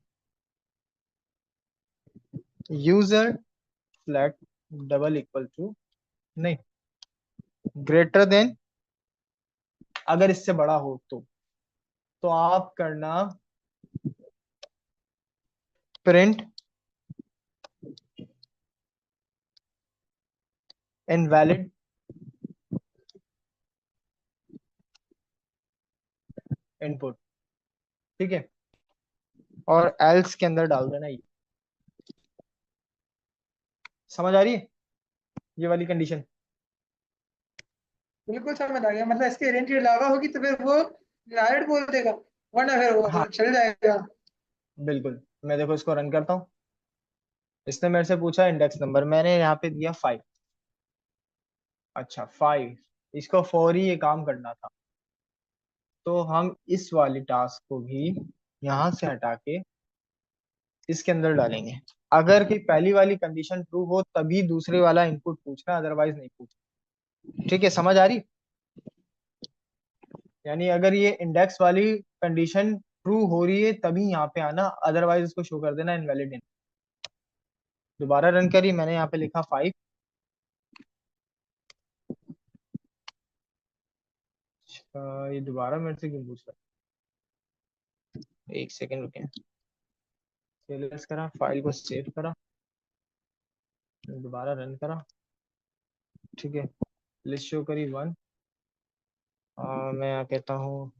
user flat double equal to, नहीं, ग्रेटर देन, अगर इससे बड़ा हो तो आप करना प्रिंट इनवैलिड इनपुट। ठीक है, और एल्स के अंदर डाल देना ये। समझ आ रही है ये वाली कंडीशन? बिल्कुल समझ आ गया, मतलब इसके रेंज के अलावा होगी तो फिर वो डायरेक्ट बोल देगा, वरना फिर वो हाँ चल जाएगा। बिल्कुल। मैं देखो इसको रन करता हूँ। इसने मेरे से पूछा इंडेक्स नंबर, मैंने यहाँ पे दिया 5। अच्छा 5, इसको 4 ही ये काम करना था, तो हम इस वाली टास्क को भी यहाँ से हटा के इसके अंदर डालेंगे। अगर कि पहली वाली कंडीशन ट्रू हो तभी दूसरे वाला इनपुट पूछना, अदरवाइज नहीं पूछना। ठीक है, समझ आ रही? यानी अगर ये इंडेक्स वाली कंडीशन ट्रू हो रही है तभी यहाँ पे आना, अदरवाइज इसको शो कर देना इनवैलिड। दोबारा रन करी, मैंने यहाँ पे लिखा 5। ये दोबारा मेरे से क्यों पूछ रहा है? एक सेकंड रुके। CLS करा, फाइल को सेव करा, दोबारा रन करा। ठीक है, लिस्ट शो करी 1। मैं यहाँ कहता हूँ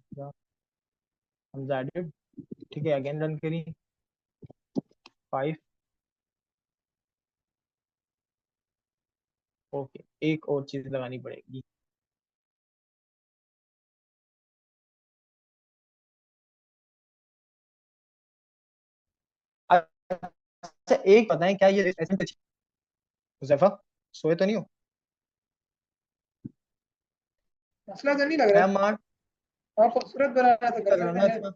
हम एडेड। ठीक है, अगेन रन करी 5। ओके, एक और चीज लगानी पड़ेगी। अच्छा एक बताएं, क्या ये हुजैफा सोए तो नहीं हो? मसला तो नहीं लग है रहा है। मार आप खूबसूरत बनाना तो कर सकते लगाना हैं। था।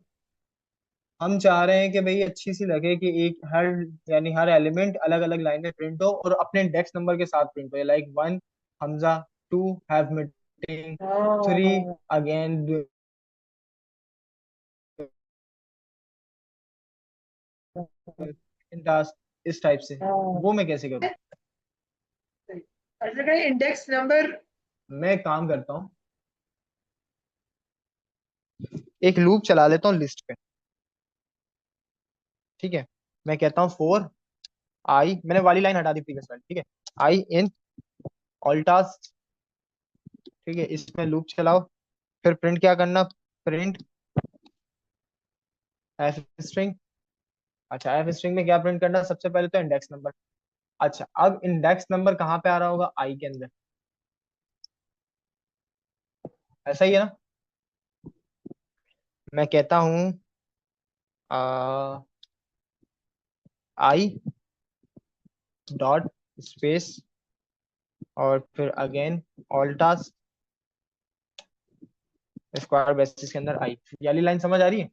हम चाह रहे हैं कि भाई अच्छी सी लगे कि एक हर, यानी हर एलिमेंट अलग अलग लाइन में प्रिंट हो और अपने इंडेक्स नंबर के साथ प्रिंट हो, लाइक 1 हमजा, 2 हैव मीटिंग, 3 हाँ अगेन इन टास्क, इस टाइप से। हाँ। वो मैं कैसे करूँ? अच्छा कहीं इंडेक्स नंबर। मैं एक काम करता हूँ, एक लूप चला लेता हूँ लिस्ट पे। ठीक है, मैं कहता हूँ 4 आई, मैंने वाली लाइन हटा दी प्रीवियस वाली। ठीक है, आई इन ऑल टास्क। ठीक है, इसमें लूप चलाओ, फिर प्रिंट क्या करना? Print F string. अच्छा एफ स्ट्रिंग में क्या प्रिंट करना? सबसे पहले तो इंडेक्स नंबर। अच्छा अब इंडेक्स नंबर कहाँ पे आ रहा होगा? आई के अंदर। ऐसा ही है ना? मैं कहता हूँ आई डॉट स्पेस और फिर again all task square brackets के अंदर आई। ये वाली लाइन समझ आ रही है?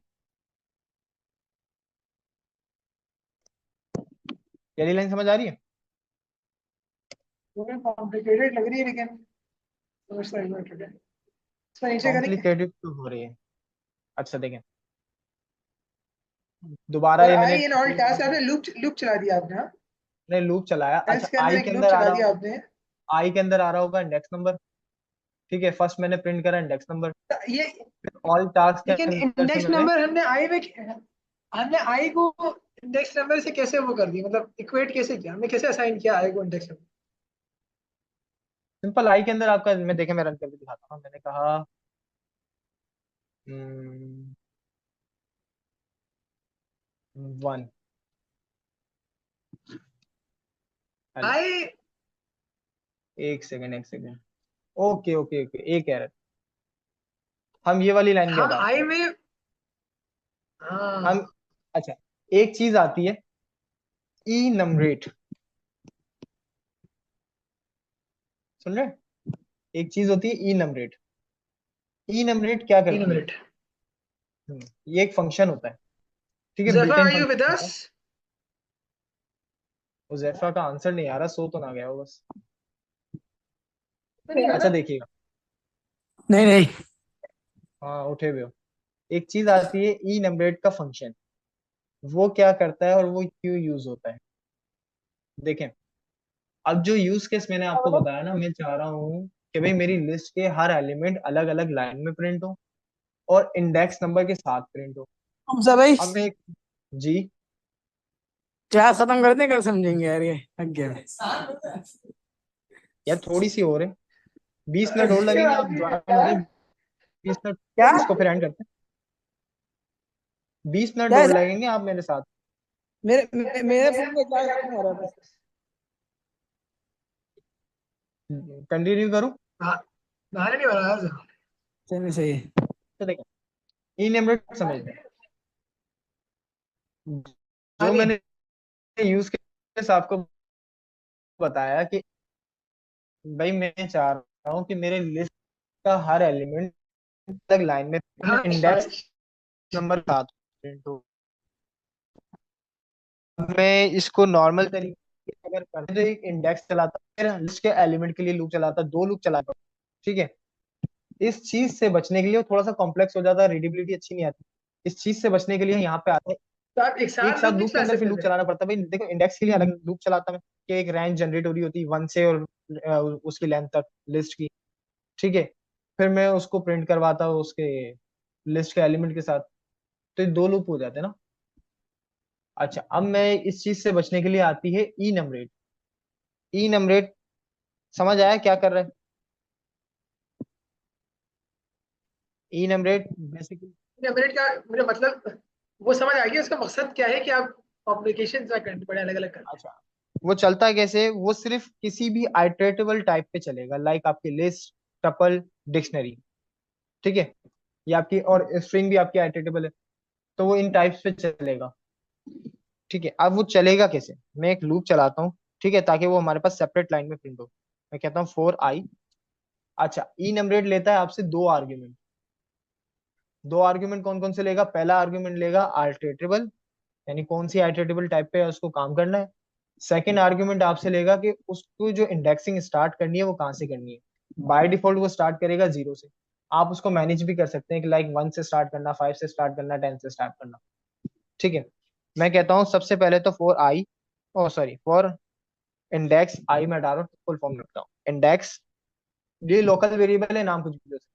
ये वाली लाइन समझ आ रही है? थोड़ी कॉम्प्लिकेटेड लग रही है लेकिन समझता है टुडे। इसका नीचे करेंगे। कॉम्प्लिकेटेड तो हो रही है। अच्छा देखें, दोबारा और ये मैंने आई इन ऑल टास्क आपने लूप लूप चला दिया आपने, हाँ। लूप चलाया। एल्स अच्छा के अंदर आई एक के लूप अंदर आ चला रहा दिया होगा, आपने। आई के अंदर आ रहा होगा इंडेक्स नंबर। ठीक है, फर्स्ट मैंने प्रिंट करा इंडेक्स नंबर, तो ये ऑल टास्क के लेकिन अंदर से इंडेक्स मैंने, नंबर हमने आई को इंडेक्स नंबर से कैसे वो कर दिया, मतलब इक्वेट कैसे किया, हमने कैसे असाइन किया आई को इंडेक्स नंबर। सिंपल आई के अंदर आपका, मैं देखे मैं रन करके दिखाता हूँ। मैंने कहा 1। हेलो, आई। एक सेकंड एक सेकंड। ओके ओके ओके, एक एरर। हम ये वाली लाइन की हम बात आई कर में। हम, हाँ। अच्छा, एक चीज आती है ई नमरेट, सुन रहे हैं? एक चीज होती है ई नमरेट। ई नमरेट क्या 3 करती है? मिनट। ये एक फंक्शन होता है, ठीक है, जैफा, built in are you with function होता अस? है। उजैफा का आंसर नहीं आ रहा, सो तो ना गया हो बस। नहीं आ अच्छा रहा। देखिएगा, नहीं नहीं। हाँ उठे हुए हो। एक चीज आती है ई नमरेट का फंक्शन, वो क्या करता है और वो क्यों यूज होता है? देखें, अब जो यूज केस मैंने आपको बताया ना, मैं चाह रहा हूँ कि भाई मेरी लिस्ट के हर एलिमेंट अलग अलग लाइन में प्रिंट हो और इंडेक्स नंबर के साथ प्रिंट हो। हम सब भाई अब मैं जी, क्लास खत्म करते हैं, कल समझेंगे यार, ये लग गया। यार थोड़ी सी और है, 20 मिनट और ये लगेंगे, बात आप नहीं है ज्वाइन हो यार। जाए। 20 मिनट, क्या इसको फिर एंड करते हैं। 20 मिनट क्या और ऐसा? लगेंगे आप मेरे साथ। मेरे फोन में क्लास खत्म हो रहा है बस। कंटिन्यू करूँ? हाँ, नारे नहीं हो रहा है। चलिए सही है। तो देखें, ई नमरेट समझते हैं। हाँ जो नहीं। मैंने यूज केस आपको बताया कि भाई मैं चाह रहा हूँ कि मेरे लिस्ट का हर एलिमेंट तक लाइन में हाँ इंडेक्स नंबर 7 प्रिंट हो। मैं इसको नॉर्मल तरीके से अगर करते तो एक इंडेक्स चलाता, फिर लिस्ट के एलिमेंट के लिए लूप चलाता, दो लूप चलाता, ठीक है। इस चीज से बचने के लिए वो थोड़ा सा कॉम्प्लेक्स हो जाता है, रीडेबिलिटी अच्छी नहीं आती। इस चीज से बचने के लिए यहाँ पे आता है, तो आप एक एक साथ साथ लूप नहीं लूप के चला अंदर फिर सकते लूप थे? चलाना पड़ता है। भाई देखो, इंडेक्स के लिए अलग लूप चलाता मैं कि एक रेंज जनरेट हो रही होती है 1 से और उसकी लेंथ तक लिस्ट की, ठीक है। फिर मैं उसको प्रिंट करवाता हूँ उसके लिस्ट के एलिमेंट के साथ, तो ये दो लूप हो जाते हैं ना। अच्छा, अब मैं इस चीज से बचने के लिए आती है ई नमरेट। ई नमरेट समझ आया क्या कर रहा है? ई नमरेट बेसिकली, मिनट का मेरा मतलब वो समझ आ गया, उसका मकसद क्या है कि आप कॉम्प्लिकेशन क्या करने पड़े, अलग अलग करने। अच्छा, वो चलता है कैसे? वो सिर्फ किसी भी आइटरेटेबल टाइप पे चलेगा, लाइक आपकी लिस्ट, टपल, डिक्शनरी, ठीक है। ये आपकी, और स्ट्रिंग भी आपकी आइटरेटेबल है, तो वो इन टाइप्स पे चलेगा, ठीक है। अब वो चलेगा कैसे? मैं एक लूप चलाता हूँ, ठीक है, ताकि वो हमारे पास सेपरेट लाइन में प्रिंट हो। मैं कहता हूँ फोर आई। अच्छा, ई नंबरेट लेता है आपसे दो आर्ग्यूमेंट। दो आर्ग्यूमेंट कौन कौन से लेगा? पहला आर्ग्यूमेंट लेगा आइटरेटेबल, यानी कौन सी आइटरेटेबल टाइप पे है उसको काम करना है। सेकंड आर्ग्यूमेंट आपसे लेगा कि उसको जो इंडेक्सिंग स्टार्ट करनी है वो कहाँ से करनी है। बाय डिफॉल्ट वो स्टार्ट करेगा 0 से। आप उसको मैनेज भी कर सकते हैं कि लाइक 1 से स्टार्ट करना, 5 से स्टार्ट करना, 10 से स्टार्ट करना, ठीक है। मैं कहता हूँ सबसे पहले तो for I, oh sorry, for index I मैं डाल रहा हूँ, फुल फॉर्म लिखता हूँ इंडेक्स। ये लोकल वेरिएबल है, नाम कुछ भी हो सकता है।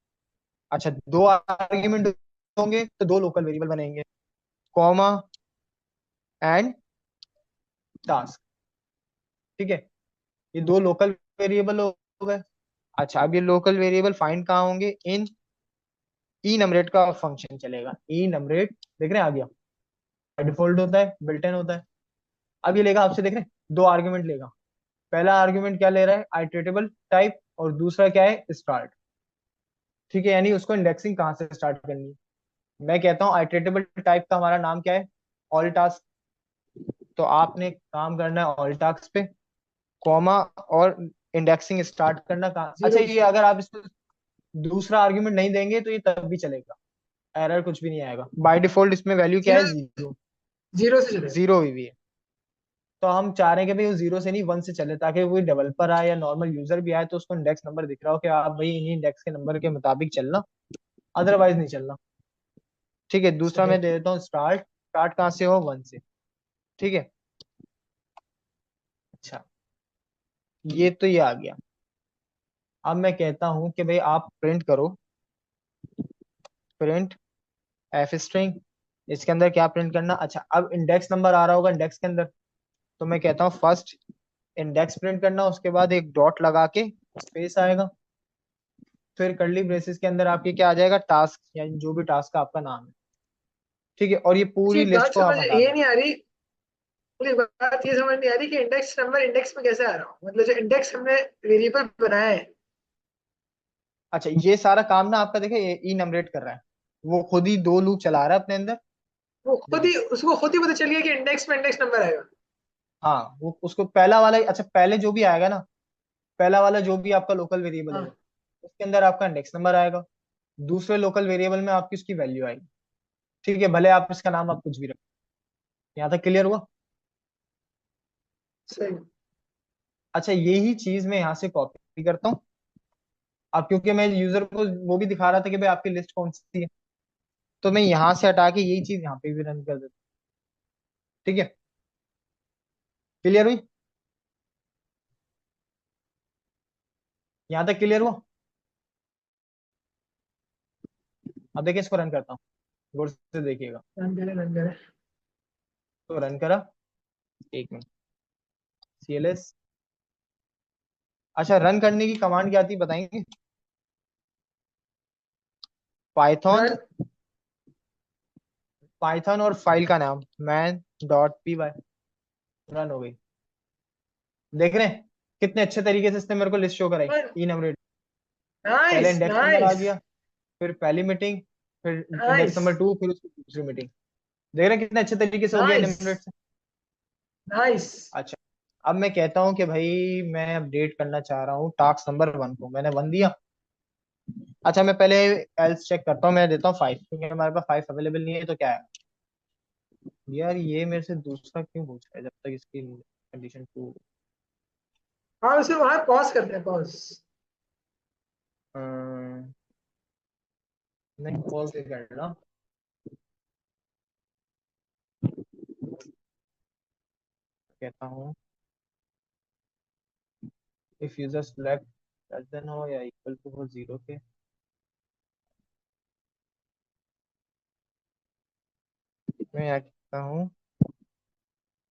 अच्छा, दो आर्ग्यूमेंट होंगे तो दो लोकल वेरिएबल बनेंगे, कॉमा एंड टास्क, ठीक है। ये दो लोकल वेरिएबल हो गए। अच्छा, अब ये लोकल वेरिएबल फाइंड कहाँ होंगे? इन ई नमरेट का फंक्शन चलेगा, ई नमरेट, देख रहे हैं आ गया। डिफॉल्ट होता है, बिल्ट इन होता है। अब ये लेगा आपसे, देख रहे हैं, दो आर्ग्यूमेंट लेगा। पहला आर्ग्यूमेंट क्या ले रहा है? आइटरेटेबल टाइप, और दूसरा क्या है? स्टार्ट, ठीक है, यानी उसको इंडेक्सिंग कहाँ से स्टार्ट करनी है। मैं कहता हूँ आइटरेटेबल टाइप का हमारा नाम क्या है? All task. तो आपने काम करना है ऑल टास्क पे, कॉमा, और इंडेक्सिंग स्टार्ट करना कहाँ? अच्छा, 0 ये अगर आप इसको दूसरा आर्ग्यूमेंट नहीं देंगे तो ये तब भी चलेगा, एरर कुछ भी नहीं आएगा। बाय डिफॉल्ट इसमें वैल्यू क्या 0 है? जीरो। 0 से चलेगा। जीरो हुई है। तो हम चाह रहे हैं कि भाई वो 0 से नहीं 1 से चले, ताकि कोई डेवलपर आए या नॉर्मल यूजर भी आए तो उसको इंडेक्स नंबर दिख रहा हो कि आप भाई इन्हीं इंडेक्स के नंबर के मुताबिक चलना, अदरवाइज नहीं चलना, ठीक है। दूसरा सही। मैं दे देता हूँ स्टार्ट। स्टार्ट कहाँ से हो? 1 से, ठीक है। अच्छा, ये आ गया। अब मैं कहता हूँ कि भाई आप प्रिंट करो, प्रिंट एफ स्ट्रिंग। इसके अंदर क्या प्रिंट करना? अच्छा, अब इंडेक्स नंबर आ रहा होगा इंडेक्स के अंदर, तो मैं कहता हूँ फर्स्ट इंडेक्स प्रिंट करना, उसके बाद एक डॉट लगा के स्पेस आएगा, फिर कर्ली ब्रेसेस के अंदर आपके क्या आ जाएगा? टास्क, यानी जो भी टास्क का आपका नाम है, ठीक है, और ये पूरी एक लिस्ट बात को आप समझ हटा ये देना। नहीं आ रही, मुझे एक बात ये समझ नहीं आ रही कि इंडेक्स नंबर इंडेक्स में कैसे आ रहा हूँ, मतलब जो इंडेक्स हमने वेरिएबल बनाया है अच्छा, ये सारा काम ना आपका देखिए ई नमरेट कर रहा है, वो खुद ही दो लूप चला रहा है अपने अंदर। वो खुद देखिए, ही, उसको खुद ही पता चल गया कि इंडेक्स में इंडेक्स नंबर आएगा। हाँ वो उसको पहला वाला, अच्छा पहले जो भी आएगा ना, पहला वाला जो भी आपका लोकल वेरिएबल होगा हाँ उसके अंदर आपका इंडेक्स नंबर आएगा, दूसरे लोकल वेरिएबल में आपकी उसकी वैल्यू आएगी। ठीक है, भले आप इसका नाम आप कुछ भी रखें। यहाँ तक क्लियर हुआ? सही। अच्छा, यही चीज मैं यहाँ से कॉपी करता हूँ। अब क्योंकि मैं यूजर को वो भी दिखा रहा था कि भाई आपकी लिस्ट कौन सी है, तो मैं यहाँ से हटा के यही चीज यहाँ पे भी रन कर देता हूँ। ठीक है, क्लियर हुई? यहाँ तक क्लियर हुआ? अब देखिए इसको रन करता हूँ, गौर से देखिएगा। रन करें रन करें। तो रन करा, एक मिनट, CLS। अच्छा, रन करने की कमांड क्या थी बताएंगे? Python, run. पाइथन और फाइल का नाम man.py। रन हो गई। देख रहे हैं कितने अच्छे तरीके से इसने मेरे को लिस्ट शो कराई, ई नंबर। पहले नाइस इंडेक्स नंबर आ नाइस गया, फिर पहली मीटिंग, फिर इंडेक्स नाइस नंबर 2, फिर उसकी दूसरी मीटिंग। देख रहे हैं कितने अच्छे तरीके से हो गया नाइस इनमें से। नाइस। अच्छा, अब मैं कहता हूँ कि भाई मैं अपडेट करना चाह रहा हूँ टास्क नंबर 1 को, मैंने 1 दिया। अच्छा, मैं पहले एल्स चेक करता हूँ, मैं देता हूँ 5, क्योंकि हमारे पास 5 अवेलेबल नहीं है, तो क्या है यार, ये मेरे से दूसरा क्यों पूछ रहा है जब तक इसकी कंडीशन 2। हाँ उसे वहां पॉज करते हैं, पॉज। नहीं, कॉल से करना, कहता हूँ if user select less than हो या इक्वल टू हो 0 के, मैं यहाँ कहता हूँ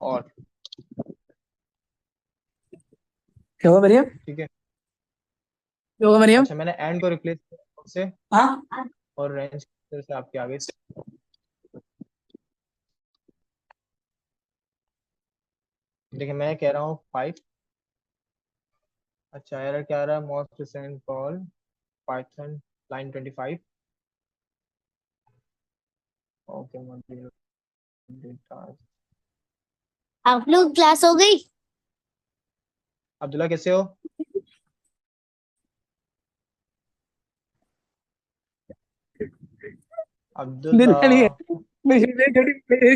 और। क्या हुआ मरियम? ठीक है, क्या हुआ मरियम? अच्छा मैंने एंड को रिप्लेस किया उससे, हाँ। और रेंज से आपके आगे। देखिए मैं कह रहा हूँ 5। अच्छा, एरर क्या आ रहा है? Most recent call Python line 25। Okay, आप लोग क्लास हो गई? अब्दुल्ला कैसे हो? अब्दुल्ला। दिल्ला नहीं है। मेरी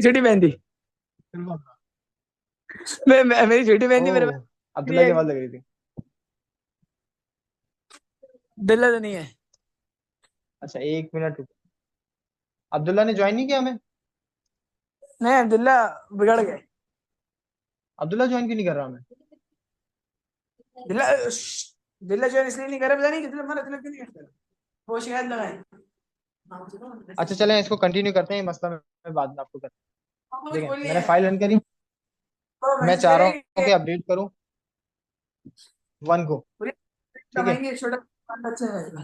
छोटी बहन थी। मेरी छोटी बहन थी मेरे ओ, पास। नहीं अब्दुल्ला की है। आवाज लग रही थी। दिल्ला तो नहीं है। अच्छा, एक मिनट रुको। अब्दुल्ला ने ज्वाइन नहीं किया हमें? नहीं, दिल्ला बिगड़ गए। अब्दुल्ला ज्वाइन क्यों नहीं कर रहा हमें? दिल्ला दिल्ला जो है इसलिए नहीं कर रहा, पता नहीं कितना हमारा दिल्ला क्यों नहीं करता। वो शिकायत लगाए। अच्छा चलें, इसको कंटिन्यू करते हैं, ये मसला मैं बाद में आपको करता आपको हूँ। कुछ ठीक है, बोल नहीं मैंने है फाइल रन करी। तो मैं मैसेज चाह रहा हूँ करेंगे। कि अपडेट करूँ 1 को। पूरे ठीक है, कमाएंगे, छोटा बच्चा रहेगा।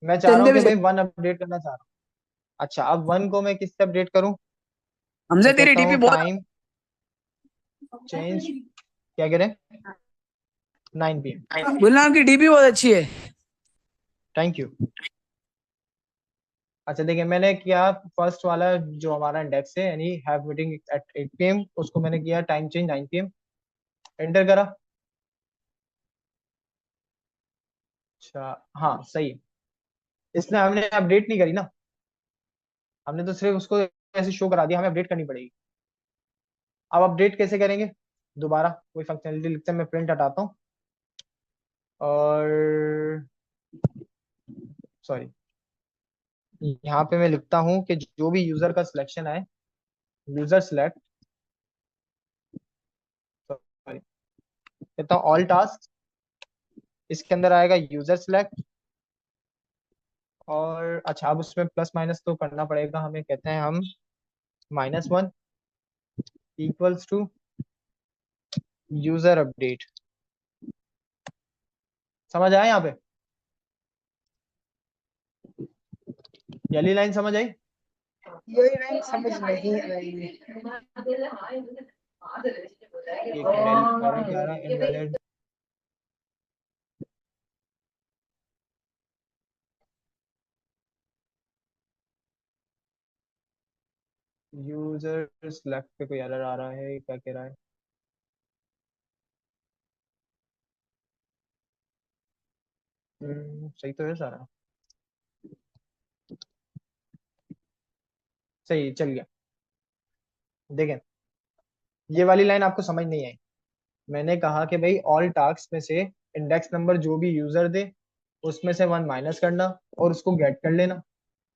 मैं चाह रहा चंदे हूँ भी कि चल। भाई 1 अपडेट करना चाह रहा हूँ। अच्छा, अब 1 को मैं किससे अपडेट करूँ? हमसे मैं तेरी कहता डीपी हूँ बहुत। टाइम चेंज, क्या कह रहे हैं, 9 PM। बोलना आपकी डीपी बहुत अच्छी है। Thank you. अच्छा देखिए, मैंने किया फर्स्ट वाला जो हमारा इंडेक्स है, यानी हैव मीटिंग एट 8 PM, उसको मैंने किया टाइम चेंज 9 PM, एंटर करा। अच्छा, हाँ सही है। इसमें हमने अपडेट नहीं करी ना, हमने तो सिर्फ उसको ऐसे शो करा दिया, हमें अपडेट करनी पड़ेगी। अब अपडेट कैसे करेंगे? दोबारा कोई फंक्शनलिटी लिखते हैं, मैं प्रिंट हटाता हूँ, और सॉरी, यहाँ पे मैं लिखता हूँ कि जो भी यूजर का सिलेक्शन है, यूजर सिलेक्ट, सॉरी, कहता हूँ ऑल टास्क, इसके अंदर आएगा यूजर सिलेक्ट। और अच्छा, अब उसमें प्लस माइनस तो करना पड़ेगा हमें, कहते हैं हम -1 इक्वल्स टू यूजर अपडेट। समझ आया यहाँ पे? ये वाली लाइन समझ आई? यही लाइन समझ नहीं आई। एक मिनट, 11 इनवैलिड। यूजर सिलेक्ट पे कोई एरर आ रहा है, क्या कह रहा है? सही तो है सारा, सही चल गया। देखें, ये वाली लाइन आपको समझ नहीं आई। मैंने कहा कि भाई ऑल टास्क में से इंडेक्स नंबर जो भी यूजर दे उसमें से 1 माइनस करना और उसको गेट कर लेना,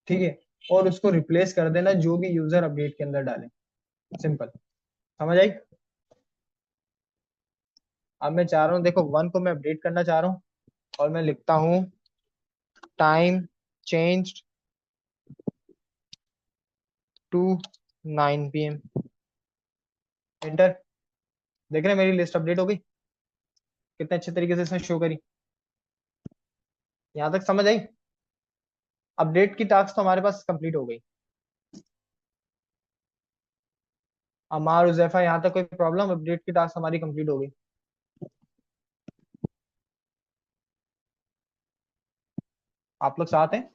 ठीक है, और उसको रिप्लेस कर देना जो भी यूजर अपडेट के अंदर डाले। सिंपल, समझ आई? अब मैं चाह रहा हूँ, देखो 1 को मैं अपडेट करना चाह रहा हूँ और मैं लिखता हूँ time changed to 9 PM। Enter. देख रहे हैं मेरी लिस्ट अपडेट हो गई, कितने अच्छे तरीके से इसने शो करी। यहाँ तक समझ आई? अपडेट की टास्क तो हमारे पास कंप्लीट हो गई। अमार उजैफा, यहाँ तक कोई प्रॉब्लम? अपडेट की टास्क हमारी कंप्लीट हो गई। आप लोग साथ हैं?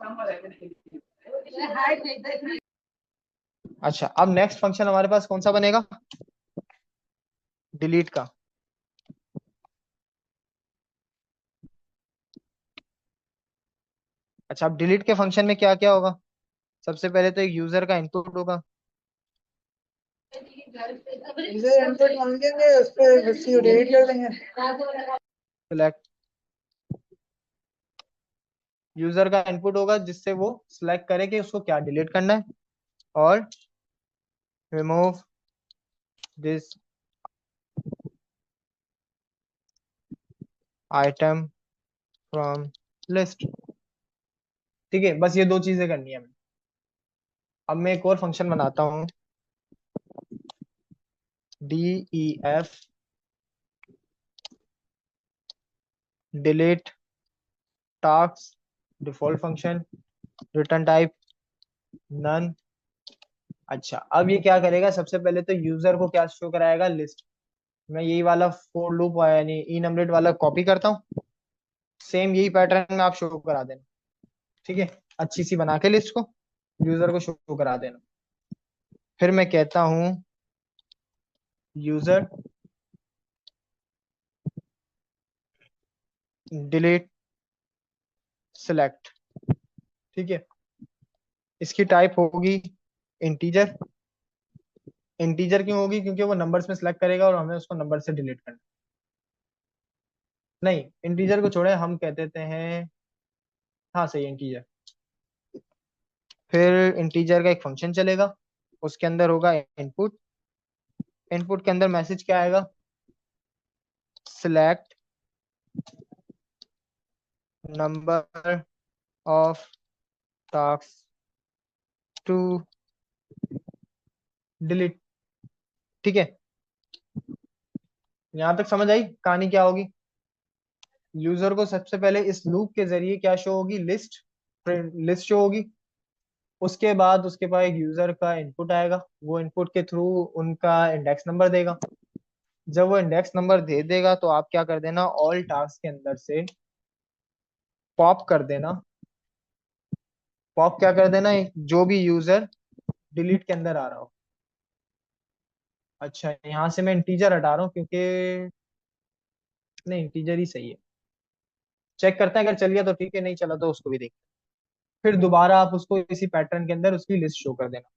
अच्छा, अब नेक्स्ट फंक्शन हमारे पास कौन सा बनेगा? डिलीट का। अच्छा, अब डिलीट के फंक्शन में क्या क्या होगा? सबसे पहले तो एक यूजर का इनपुट होगा। यूजर इनपुट मांगेंगे, उस पर वैल्यू डिलीट कर देंगे। सिलेक्ट, यूजर का इनपुट होगा जिससे वो सिलेक्ट करे कि उसको क्या डिलीट करना है, और remove this item from list. ठीक है, बस ये दो चीजें करनी है हमें। अब मैं एक और फंक्शन बनाता हूँ, def delete task default function, return type none. अच्छा, अब ये क्या करेगा? सबसे पहले तो यूजर को क्या शो कराएगा? लिस्ट। मैं यही वाला फोर लूप यानी इनअमलेट वाला कॉपी करता हूँ, सेम यही पैटर्न में आप शो करा देना, ठीक है, अच्छी सी बना के लिस्ट को यूजर को शो करा देना। फिर मैं कहता हूँ यूजर डिलीट सिलेक्ट, ठीक है, इसकी टाइप होगी इंटीजर। इंटीजर क्यों होगी? क्योंकि वो नंबर्स में सिलेक्ट करेगा और हमें उसको नंबर से डिलीट करना। नहीं, इंटीजर को छोड़े, हम कह देते हैं, हाँ सही, इंटीजर। फिर इंटीजर का एक फंक्शन चलेगा, उसके अंदर होगा इनपुट। इनपुट के अंदर मैसेज क्या आएगा? Select number of task to delete. ठीक है, यहां तक समझ आई कहानी क्या होगी? यूजर को सबसे पहले इस लूप के जरिए क्या शो होगी? लिस्ट, लिस्ट शो होगी। उसके बाद उसके पास एक यूजर का इनपुट आएगा, वो इनपुट के थ्रू उनका इंडेक्स नंबर देगा। जब वो इंडेक्स नंबर दे देगा तो आप क्या कर देना? ऑल टास्क के अंदर से पॉप कर देना। पॉप क्या कर देना? जो भी यूजर डिलीट के अंदर आ रहा हो। अच्छा, यहाँ से मैं इंटीजर हटा रहा हूँ क्योंकि, नहीं इंटीजर ही सही है। चेक करते हैं, अगर चल गया तो ठीक है, नहीं चला तो उसको भी देख। फिर दोबारा आप उसको इसी पैटर्न के अंदर उसकी लिस्ट शो कर देना।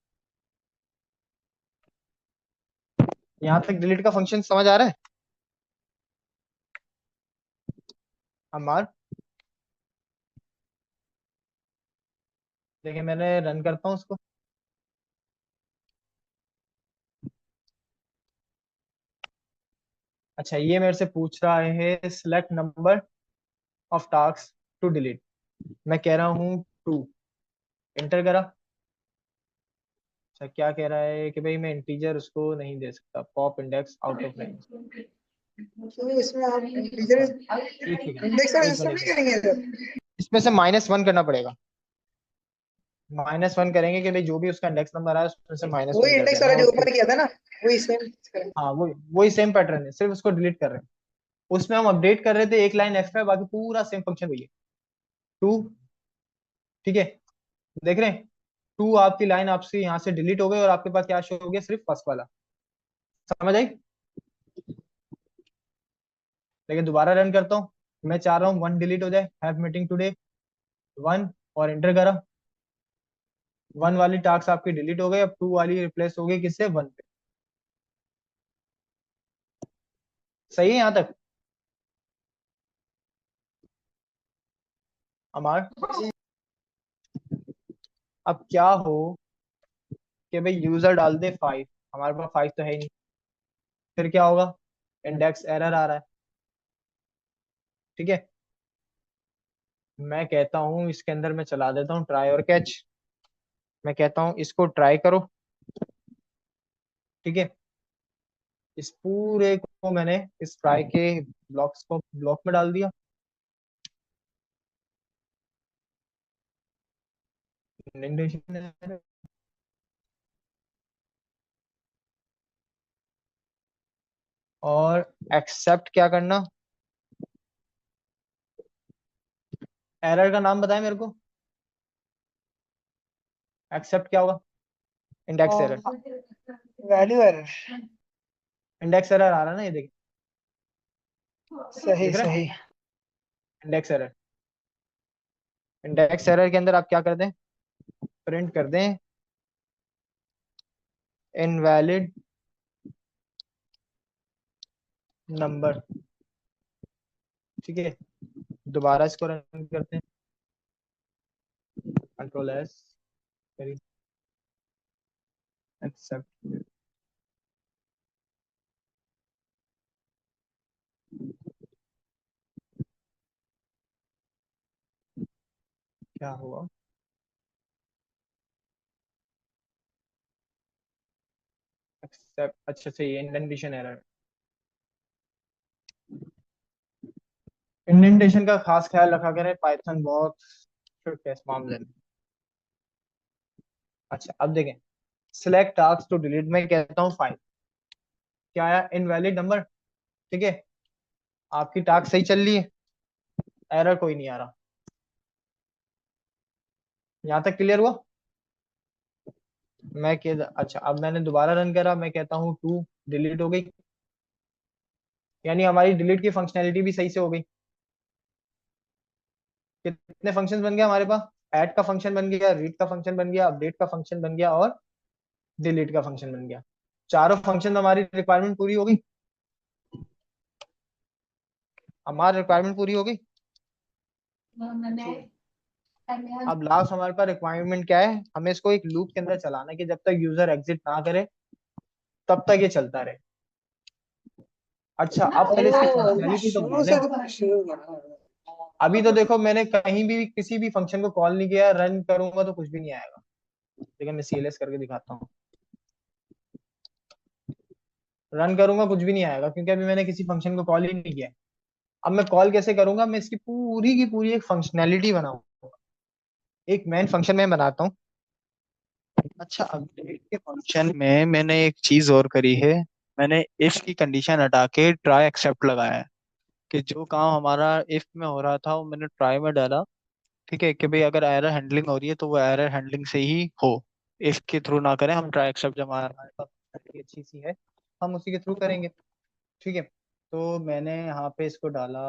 यहाँ तक डिलीट का फंक्शन समझ आ रहा है हमार? देखिए, मैंने रन करता हूँ उसको। अच्छा, ये मेरे से पूछ रहा है select number of task to delete. मैं कह रहा हूँ 2। एंटर करा। अच्छा, क्या कह रहा है कि भाई मैं इंटीजर उसको नहीं दे सकता, pop index out of range. तो इसमें आप इंटीजर एक सेकंड, इंडेक्स का एक सिस्टम मिनट, नहीं करेंगे इधर? इसमें से -1 करना पड़ेगा। -1 करेंगे कि भाई जो भी उसका इंडेक्स नंबर आया उसमें से -1 वही कर इंडेक्स देना वाला है जो और फिर ऊपर किया था ना, वही सेम करेंगे। हाँ वही वही सेम पैटर्न है, सिर्फ उसको डिलीट कर रहे हैं। उसमें हम अपडेट कर रहे थे एक लाइन एक्स्ट्रा, बाकी पूरा सेम फंक्शन वही है। 2, ठीक है, देख रहे हैं, 2 आपकी लाइन आपसे यहाँ से डिलीट हो गई और आपके पास क्या शो हो गया, सिर्फ फर्स्ट वाला। समझ आई? लेकिन दोबारा रन करता हूँ, मैं चाह रहा हूँ 1 डिलीट हो जाए, हैव मीटिंग टुडे 1, और एंटर करा। 1 वाली टास्क आपकी डिलीट हो गई, अब 2 वाली रिप्लेस हो गई किससे, 1 पे। सही है यहाँ तक अमार? अब क्या हो कि भाई यूजर डाल दे 5, हमारे पास 5 तो है ही नहीं, फिर क्या होगा, इंडेक्स एरर आ रहा है। ठीक है, मैं कहता हूँ इसके अंदर मैं चला देता हूँ ट्राई और कैच। मैं कहता हूँ इसको ट्राई करो। ठीक है, इस पूरे को मैंने इस ट्राई के ब्लॉक्स को ब्लॉक में डाल दिया। और एक्सेप्ट क्या करना, एरर का नाम बताए मेरे को, एक्सेप्ट क्या होगा, index error. Value error. Index error आ रहा है ना, ये देखिए, सही दिख रहा है, सही। Index error. इंडेक्स एरर के अंदर आप क्या कर दें, प्रिंट कर दें इनवैलिड नंबर। ठीक है, दोबारा इसको रन करते हैं, कंट्रोल एस, एक्सेप्ट। क्या हुआ, एक्सेप्ट, अच्छा से ये इंडेंटेशन एरर। इंडेंटेशन का खास ख्याल रखा करें, पाइथन बहुत स्ट्रिक्ट है इस मामले में। अच्छा अब देखें, सिलेक्ट टास्क टू डिलीट, मैं कहता हूँ 5, क्या आया, इनवैलिड नंबर। ठीक है, आपकी टास्क सही चल रही है, एरर कोई नहीं आ रहा। यहाँ तक क्लियर हुआ? मैं कह अच्छा, अब मैंने दोबारा रन करा, मैं कहता हूँ 2 डिलीट हो गई, यानी हमारी डिलीट की फंक्शनैलिटी भी सही से हो गई। कितने फंक्शंस बन गए हमारे पास, ऐड का फंक्शन बन गया, रीड का फंक्शन बन गया, अपडेट का फंक्शन बन गया और डिलीट का फंक्शन बन गया। चारों फंक्शन हमारी रिक्वायरमेंट पूरी हो गई, हमारी रिक्वायरमेंट पूरी हो गई। अब लास्ट हमारे पास रिक्वायरमेंट क्या है, हमें इसको एक लूप के अंदर चलाना है कि जब तक यूजर एग्जिट ना करे तब तक ये चलता रहे। अच्छा अब पहले इसकी ओ, फंक्शनैलिटी तो शुरू मान से लें। तो शुरू करा। अभी तो देखो मैंने कहीं भी किसी भी फंक्शन को कॉल नहीं किया, रन करूंगा तो कुछ भी नहीं आएगा। लेकिन मैं सीएलएस करके दिखाता हूँ, रन करूंगा कुछ भी नहीं आएगा क्योंकि अभी मैंने किसी फंक्शन को कॉल ही नहीं किया। अब मैं कॉल कैसे करूंगा, मैं इसकी पूरी की पूरी एक फंक्शनैलिटी बनाऊंगा, एक मेन फंक्शन में बनाता हूँ। अच्छा, अपडेट के फंक्शन में मैंने एक चीज और करी है, मैंने इफ की कंडीशन हटा के ट्राई एक्सेप्ट लगाया है कि जो काम हमारा इफ में हो रहा था वो मैंने ट्राई में डाला। ठीक है, कि भाई अगर एरर हैंडलिंग हो रही है तो वो एरर हैंडलिंग से ही हो, इफ के थ्रू ना करें हम, ट्राई एक्सेप्ट जब हमारे पास अच्छी सी है हम उसी के थ्रू करेंगे। ठीक है, तो मैंने यहाँ पे इसको डाला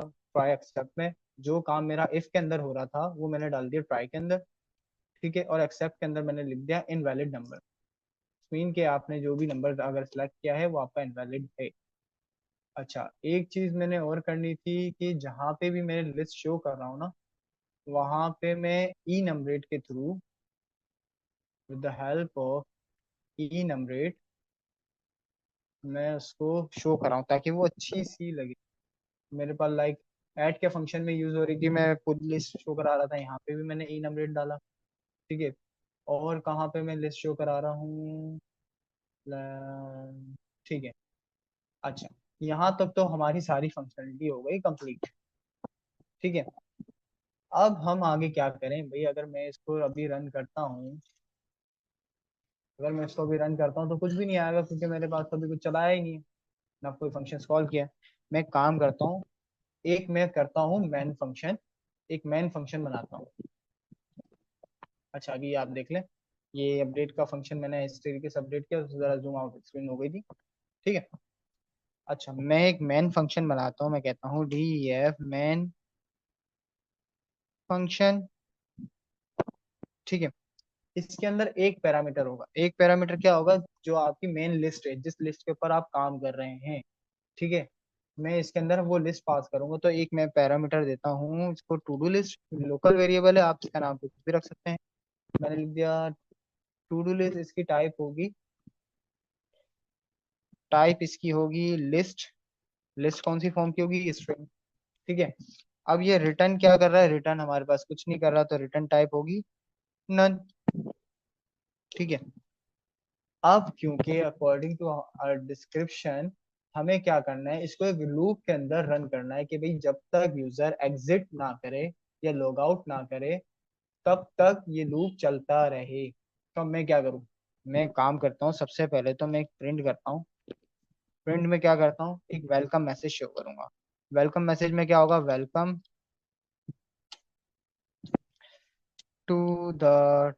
ट्राई एक्सेप्ट में, जो काम मेरा इफ के अंदर हो रहा था वो मैंने डाल दिया ट्राई के अंदर। ठीक है, और एक्सेप्ट के अंदर मैंने लिख दिया इनवैलिड नंबर, मीन के आपने जो भी नंबर अगर सेलेक्ट किया है वो आपका इनवैलिड है। अच्छा, एक चीज मैंने और करनी थी कि जहाँ पे भी मैं लिस्ट शो कर रहा हूँ ना, वहां पे मैं ई नंबरेट के थ्रू, with the help of enumerate, मैं उसको शो कर रहा हूँ ताकि वो अच्छी सी लगे मेरे पास। लाइक ऐड के फंक्शन में यूज हो रही थी, मैं पूरी लिस्ट शो करा रहा था, यहाँ पे भी मैंने ई नंबरेट डाला। ठीक है, और कहाँ पे मैं लिस्ट शो करा रहा हूँ, ठीक है। अच्छा, यहाँ तक तो हमारी सारी फंक्शनलिटी हो गई कंप्लीट। ठीक है, अब हम आगे क्या करें भाई, अगर मैं इसको अभी रन करता हूँ, अगर मैं इसको अभी रन करता हूँ तो कुछ भी नहीं आएगा, क्योंकि मेरे पास तो अभी कुछ चलाया ही नहीं है, ना कोई फंक्शन कॉल किया है। मैं एक काम करता हूँ, एक मैं करता हूँ मैन फंक्शन, एक मैन फंक्शन बनाता हूँ। अच्छा अभी आप देख लें, ये अपडेट का फंक्शन मैंने इस तरीके से अपडेट किया तो जरा जूम आउट स्क्रीन हो गई थी, ठीक है। अच्छा मैं एक मैन फंक्शन बनाता हूँ, मैं कहता हूँ def मैन फंक्शन, ठीक है। इसके अंदर एक पैरामीटर होगा, एक पैरामीटर क्या होगा, जो आपकी मेन लिस्ट है, जिस लिस्ट के ऊपर आप काम कर रहे हैं, ठीक है। मैं इसके अंदर वो लिस्ट पास करूंगा, तो एक मैं पैरामीटर देता हूँ इसको to do list, local variable है, आप इसका नाम कुछ भी रख सकते हैं। मैंने लिख दिया टू डू लिस्ट, इसकी टाइप होगी, टाइप इसकी होगी लिस्ट, लिस्ट कौन सी फॉर्म की होगी, स्ट्रिंग, ठीक है। अब ये रिटर्न क्या कर रहा है, रिटर्न हमारे पास कुछ नहीं कर रहा, तो रिटर्न टाइप होगी नन, ठीक है। अब क्योंकि अकॉर्डिंग टू डिस्क्रिप्शन हमें क्या करना है, इसको एक लूप के अंदर रन करना है कि भाई जब तक यूजर एग्जिट ना करे या लॉग आउट ना करे तब तक ये लूप चलता रहे। तो मैं क्या करूँ, मैं काम करता हूँ, सबसे पहले तो मैं एक प्रिंट करता हूँ, प्रिंट में क्या करता हूँ, एक वेलकम मैसेज शो करूंगा। वेलकम मैसेज में क्या होगा, welcome to the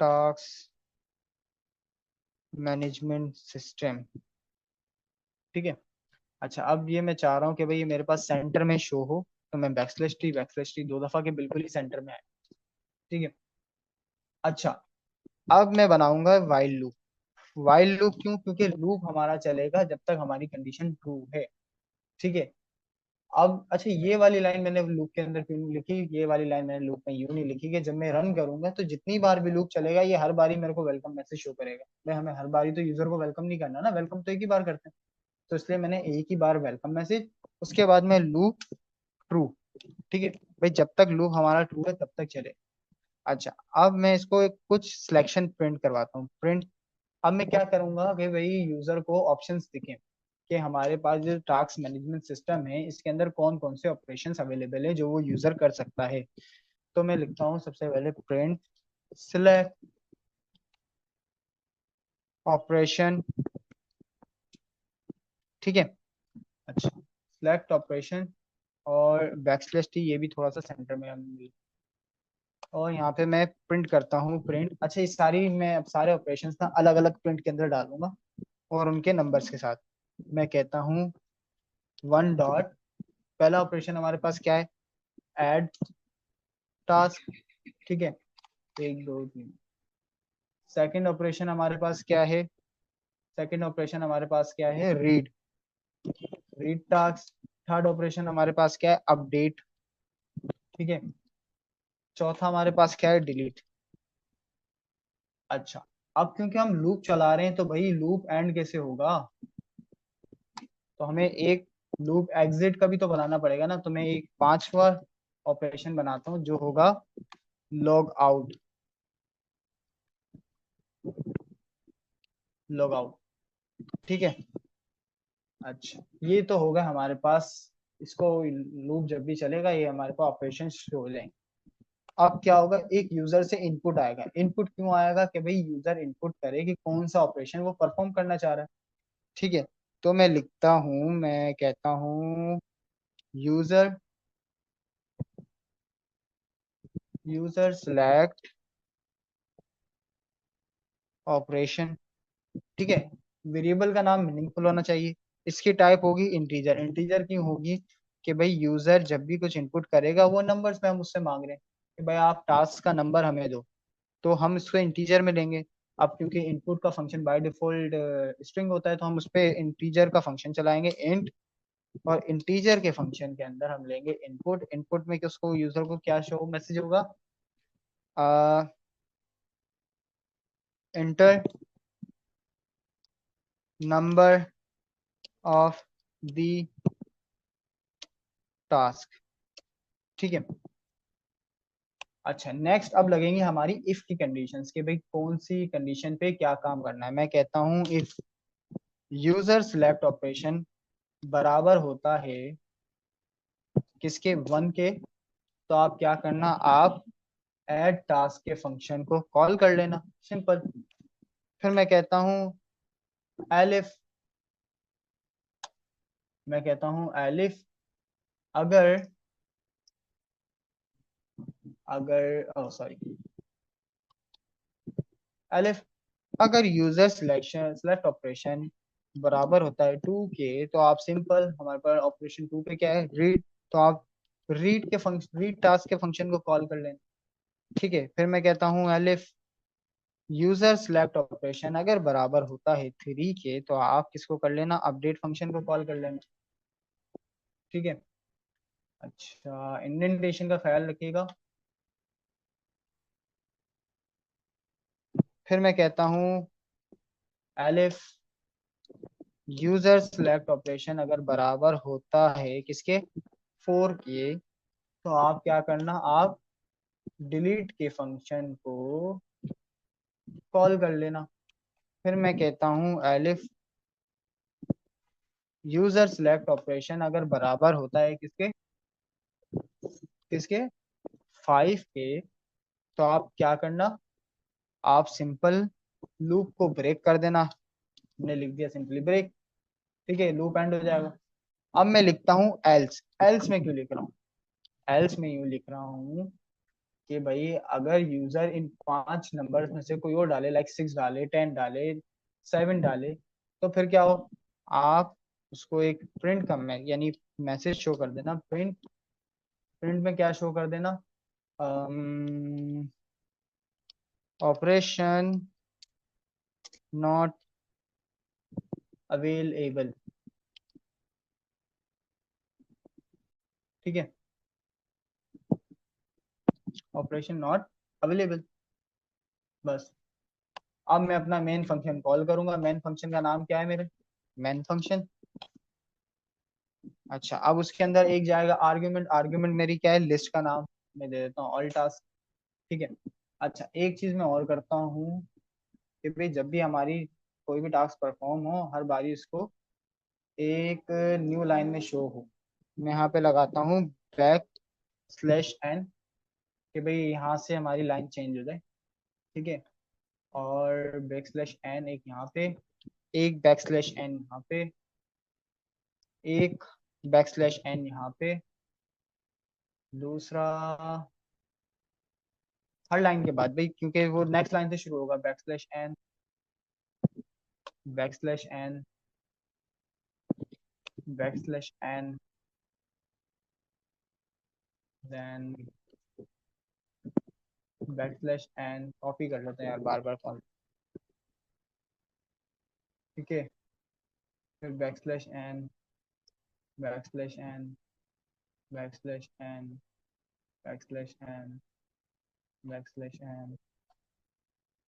task management system, ठीक है। अच्छा अब ये मैं चाह रहा हूँ कि भाई ये मेरे पास सेंटर में शो हो, तो मैं बैकस्लैश टी दो दफा के बिल्कुल ही सेंटर में आए, ठीक है। अच्छा अब मैं बनाऊंगा वाइल लूप, वाइल लूप क्यों, क्योंकि लूप हमारा चलेगा जब तक हमारी कंडीशन ट्रू है, ठीक है। अब अच्छा ये वाली लाइन मैंने लूप के अंदर क्यों नहीं लिखी, ये वाली लाइन मैंने लूप में यूं नहीं लिखी कि जब मैं रन करूंगा तो जितनी बार भी लूप चलेगा ये हर बारी मेरे को वेलकम मैसेज शो करेगा। मैं हमें हर बारी तो यूजर को वेलकम नहीं करना ना, वेलकम तो एक ही बार करते हैं, तो इसलिए मैंने एक ही बार वेलकम मैसेज, उसके बाद में लूप ट्रू, ठीक है। भाई जब तक लूप हमारा ट्रू है तब तक चले। अच्छा अब मैं इसको एक कुछ सिलेक्शन प्रिंट करवाता हूँ, प्रिंट। अब मैं क्या करूंगा कि भाई यूजर को ऑप्शंस दिखें कि हमारे पास जो टास्क मैनेजमेंट सिस्टम है इसके अंदर कौन कौन से ऑपरेशंस अवेलेबल है जो वो यूजर कर सकता है। तो मैं लिखता हूँ सबसे पहले प्रिंट सिलेक्ट ऑपरेशन, ठीक है। अच्छा सिलेक्ट ऑपरेशन और बैकस्लैश टी, ये भी थोड़ा सा सेंटर में और यहाँ पे मैं प्रिंट करता हूँ प्रिंट। अच्छा इस सारी मैं अब सारे ऑपरेशंस ना अलग अलग प्रिंट के अंदर डालूंगा और उनके नंबर्स के साथ। मैं कहता हूँ वन डॉट, पहला ऑपरेशन हमारे पास क्या है, ऐड टास्क, ठीक है, एक दो तीन। सेकंड ऑपरेशन हमारे पास क्या है, सेकंड ऑपरेशन हमारे पास क्या है, read, read task. Third operation हमारे पास क्या है, अपडेट, ठीक है। चौथा हमारे पास क्या है, डिलीट। अच्छा अब क्योंकि हम लूप चला रहे हैं तो भाई लूप एंड कैसे होगा, तो हमें एक लूप एग्जिट का भी तो बनाना पड़ेगा ना, तो मैं एक पांचवा ऑपरेशन बनाता हूँ जो होगा लॉग आउट, लॉग आउट, ठीक है। अच्छा ये तो होगा हमारे पास, इसको लूप जब भी चलेगा ये हमारे पास ऑपरेशन शो हो जाएंगे। अब क्या होगा, एक यूजर से इनपुट आएगा, इनपुट क्यों आएगा कि भाई यूजर इनपुट करे कि कौन सा ऑपरेशन वो परफॉर्म करना चाह रहा है, ठीक है। तो मैं लिखता हूँ, मैं कहता हूँ यूजर, यूजर सिलेक्ट ऑपरेशन, ठीक है। वेरिएबल का नाम मीनिंगफुल होना चाहिए, इसकी टाइप होगी इंटीजर, इंटीजर क्यों होगी कि भाई यूजर जब भी कुछ इनपुट करेगा वो नंबर्स में हम उससे मांग रहे हैं कि भाई आप टास्क का नंबर हमें दो, तो हम इसको इंटीजर में देंगे। अब क्योंकि इनपुट का फंक्शन बाय डिफॉल्ट स्ट्रिंग होता है तो हम उस पर इंटीजर का फंक्शन चलाएंगे इंट, और इंटीजर के फंक्शन के अंदर हम लेंगे इनपुट, इनपुट में कि उसको यूजर को क्या शो मैसेज होगा, inter number of the task, ठीक है। अच्छा नेक्स्ट अब लगेंगे हमारी इफ की कंडीशंस कि भाई कौन सी कंडीशन पे क्या काम करना है। मैं कहता हूं इफ यूजर सिलेक्ट ऑपरेशन बराबर होता है किसके, वन के, तो आप क्या करना, आप ऐड टास्क के फंक्शन को कॉल कर लेना, सिंपल। फिर मैं कहता हूँ एलिफ, मैं कहता हूँ एलिफ अगर अगर सॉरी एलिफ अगर यूजर सिलेक्शन सेलेक्ट ऑपरेशन बराबर होता है 2 के, तो आप सिंपल, हमारे पास ऑपरेशन 2 पे क्या है, रीड, तो आप रीड टास्क के फंक्शन को कॉल कर लेना। ठीक है, फिर मैं कहता हूँ एलिफ यूजर सिलेक्ट ऑपरेशन अगर बराबर होता है 3 के, तो आप किसको कर लेना, अपडेट फंक्शन को कॉल कर लेना। ठीक है। अच्छा, इंडेंटेशन का ख्याल रखिएगा। फिर मैं कहता हूँ एलिफ यूजर सिलेक्ट ऑपरेशन अगर बराबर होता है किसके, 4 के, तो आप क्या करना, आप डिलीट के फंक्शन को कॉल कर लेना। फिर मैं कहता हूँ एलिफ यूजर सिलेक्ट ऑपरेशन अगर बराबर होता है किसके किसके 5 के, तो आप क्या करना, आप सिंपल लूप को ब्रेक कर देना। हमने लिख दिया सिंपली ब्रेक। ठीक है, लूप एंड हो जाएगा। अब मैं लिखता हूँ एल्स। एल्स में क्यों लिख रहा हूँ, एल्स में यूं लिख रहा हूँ कि भाई अगर यूजर इन 5 नंबर में से कोई और डाले, लाइक 6 डाले, 10 डाले, 7 डाले, तो फिर क्या हो, आप उसको एक प्रिंट का यानी मैसेज शो कर देना। प्रिंट प्रिंट में क्या शो कर देना, ऑपरेशन नॉट अवेलेबल। ठीक है, ऑपरेशन नॉट अवेलेबल, बस। अब मैं अपना मेन फंक्शन कॉल करूंगा। मेन फंक्शन का नाम क्या है मेरे, मेन फंक्शन। अच्छा, अब उसके अंदर एक जाएगा आर्ग्यूमेंट। आर्ग्यूमेंट मेरी क्या है, लिस्ट का नाम मैं दे देता हूँ ऑल टास्क। ठीक है। अच्छा, एक चीज मैं और करता हूँ कि भाई जब भी हमारी कोई भी टास्क परफॉर्म हो, हर बारी इसको एक न्यू लाइन में शो हो। मैं यहाँ पे लगाता हूँ बैक स्लैश एन, कि भाई यहाँ से हमारी लाइन चेंज हो जाए। ठीक है, और बैक स्लैश एन एक यहाँ पे, एक बैक स्लैश एन यहाँ पे, एक बैक स्लैश एन यहाँ पे, दूसरा हर लाइन के बाद भाई, क्योंकि वो नेक्स्ट लाइन से शुरू होगा, backslash N, backslash N, backslash N, then backslash N. Copy कर लेते हैं यार, बार बार कॉल। ठीक है, फिर backslash N, backslash N, backslash N, backslash N, backslash N,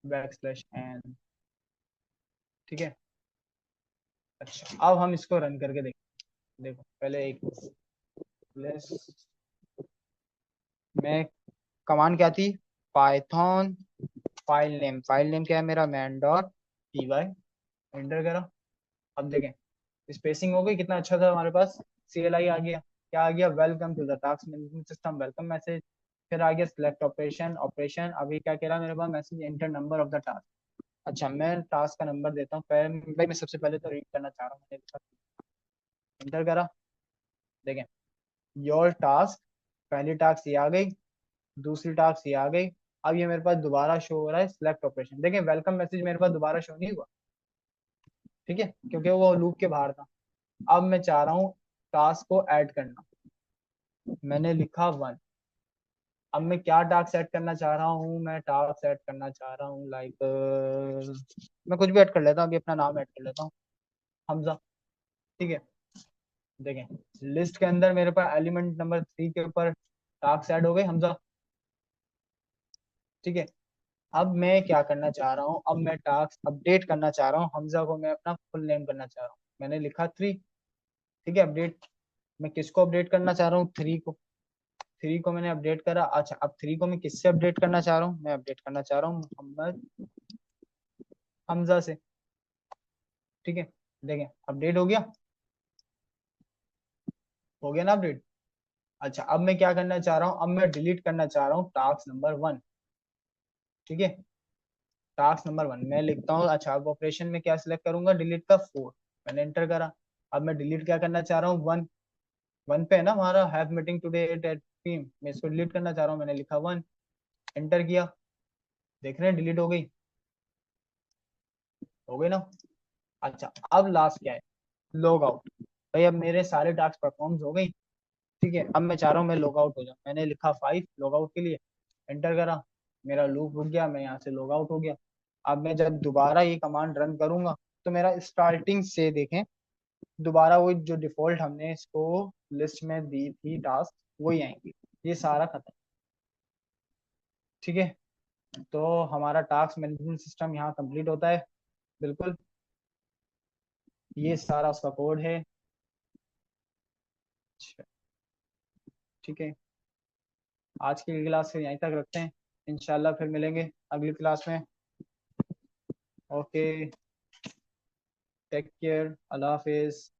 backslash N. ठीक है। अच्छा, अब हम इसको रन करके देखो। देखो पहले एक लिस्ट में कमांड क्या थी, पाइथन फाइल नेम क्या है मेरा, main dot P Y. Enter करा। अब देखें स्पेसिंग हो गई, कितना अच्छा था हमारे पास। CLI आ गया, क्या आ गया, welcome to the task management system, welcome message. फिर आ गया सिलेक्ट ऑपरेशन। ऑपरेशन अभी क्या कह रहा है मेरे पास, message enter number of the task. अच्छा, मैं टास्क का नंबर देता हूँ पहले। भाई मैं सबसे पहले तो रीड करना चाह रहा हूँ। एंटर करा। देखें योर टास्क, पहली टास्क ये आ गई, दूसरी टास्क ये आ गई। अब ये मेरे पास दोबारा शो हो रहा है सिलेक्ट ऑपरेशन। देखें वेलकम मैसेज मेरे पास दोबारा शो नहीं हुआ। ठीक है, क्योंकि वो लूप के बाहर था। अब मैं चाह रहा हूँ टास्क को ऐड करना। मैंने लिखा 1। अब मैं क्या टास्क सेट करना चाह रहा हूँ, मैं टास्क सेट करना चाह रहा हूँ लाइक, मैं कुछ भी ऐड कर लेता हूँ, अभी अपना नाम ऐड कर लेता हूँ, हमजा। ठीक है। देखें लिस्ट के अंदर मेरे पास एलिमेंट नंबर 3 के ऊपर टास्क ऐड हो गए, हमजा। ठीक है। अब मैं क्या करना चाह रहा हूँ, अब मैं टास्क अपडेट करना चाह रहा हूँ, हमजा को मैं अपना फुल नेम करना चाह रहा हूँ। मैंने लिखा 3। ठीक है, अपडेट। मैं किसको अपडेट करना चाह रहा हूँ, 3 को। 3 को मैंने अपडेट करा। अच्छा, अब 3 को मैं किससे अपडेट करना चाह रहा हूँ, मैं अपडेट करना चाह रहा हूँ मोहम्मद हमजा से। ठीक है, देखें अपडेट हो गया, हो गया ना अपडेट। अच्छा, अब मैं क्या करना चाह रहा हूँ, अब मैं डिलीट करना चाह रहा हूँ टास्क नंबर 1। ठीक है, टास्क नंबर 1 मैं लिखता हूँ। अच्छा, अब ऑपरेशन में क्या सिलेक्ट करूंगा, डिलीट का 4, मैंने एंटर करा। अब मैं डिलीट क्या करना चाह रहा हूँ, 1। 1 पे है ना हमारा, have meeting today at PM, मैं इसको डिलीट करना चाह रहा हूँ, मैंने लिखा 1, एंटर किया। देख रहे हैं डिलीट हो गई, हो गई ना। अच्छा, अब लास्ट क्या है, लॉग आउट। भाई अब मेरे सारे टास्क परफॉर्म हो गई। ठीक है, अब मैं चाह रहा हूँ मैं लॉग आउट हो जाऊँ, मैंने लिखा 5 लॉग आउट के लिए, एंटर करा। मेरा लूप रुक गया, मैं यहाँ से लॉग आउट हो गया। अब मैं जब दोबारा ये कमांड रन करूंगा तो मेरा स्टार्टिंग से देखें, दोबारा वही जो डिफॉल्ट हमने इसको लिस्ट में दी थी टास्क, वही आएंगे। ये सारा खत्म। ठीक है, तो हमारा टास्क मैनेजमेंट सिस्टम यहाँ कंप्लीट होता है। बिल्कुल, ये सारा उसका कोड है। अच्छा, ठीक है, आज की क्लास से यहीं तक रखते हैं, इंशाल्लाह फिर मिलेंगे अगली क्लास में। ओके, टेक केयर, अल्लाह हाफिज।